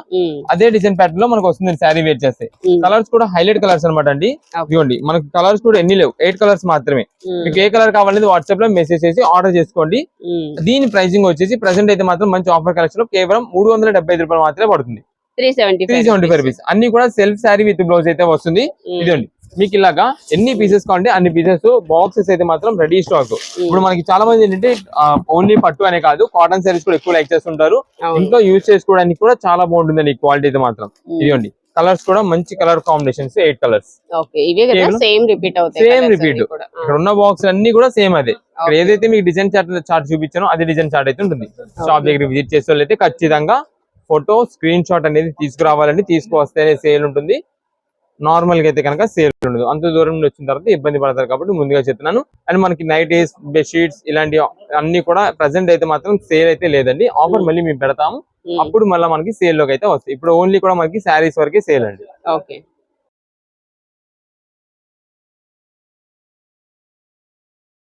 అదే డిజైన్ ప్యాటర్న్ లో మనకు వస్తుంది శారీ వేర్ చేస్తే. కలర్స్ కూడా హైలైట్ కలర్స్ అనమాట అండి. ఇదిగోండి మనకి కలర్స్ కూడా ఎన్ని లేవు, 8 కలర్స్ మాత్రమే. మీకు ఏ కలర్ కావాలనేది వాట్సాప్ లో మెసేజ్ చేసి ఆర్డర్ చేసుకోండి. దీని ప్రైసింగ్ వచ్చేసి ప్రెసెంట్ అయితే మాత్రం మంచి ఆఫర్ కలెక్షన్ లో కేవలం 375 రూపాయలు మాత్రమే పడుతుంది. 375 రూపీస్. అన్ని కూడా సెల్ఫ్ శారీ విత్ బ్లౌజ్ అయితే వస్తుంది. ఇదండి మీకు ఇలాగా ఎన్ని పీసెస్ కావాలంటే అన్ని పీసెస్. బాక్సెస్ అయితే మాత్రం రెడీ స్టాక్. ఇప్పుడు మనకి చాలా మంది ఏంటంటే ఓన్లీ పట్టు అనే కాదు, కాటన్ శారీస్ కూడా ఎక్కువ లైక్ చేస్తుంటారు. ఇంట్లో యూజ్ చేసుకోవడానికి కూడా చాలా బాగుంటుందండి క్వాలిటీ అయితే మాత్రం. ఇదిగోండి కలర్స్ కూడా మంచి colour combinations, 8 colours. Same repeat. ఇక్కడ ఉన్న బాక్స్ అన్ని కూడా సేమ్ అదే. ఇక్కడ ఏదైతే మీకు డిజైన్ చార్ట్ చూపించానో అదే డిజైన్ చార్ట్ అయితే ఉంటుంది. షాప్ దగ్గర విజిట్ చేసే వాళ్ళు అయితే ఖచ్చితంగా ఫోటో స్క్రీన్ షాట్ అనేది తీసుకురావాలండి. తీసుకువస్తేనే సేల్ ఉంటుంది. నార్మల్ గా అయితే కనుక సేల్ ఉండదు. అంత దూరం నుండి వచ్చిన తర్వాత ఇబ్బంది పడతారు కాబట్టి ముందుగా చెప్తున్నాను. అండ్ మనకి నైటీస్, బెడ్షీట్స్ ఇలాంటి అన్ని కూడా ప్రెసెంట్ అయితే మాత్రం సేల్ అయితే లేదండి. ఆఫర్ మళ్ళీ మేము పెడతాము, అప్పుడు మళ్ళీ మనకి సేల్ లోకి అయితే వస్తాయి. ఇప్పుడు ఓన్లీ కూడా మనకి శారీస్ వరకే సేల్ అండి. ఓకే.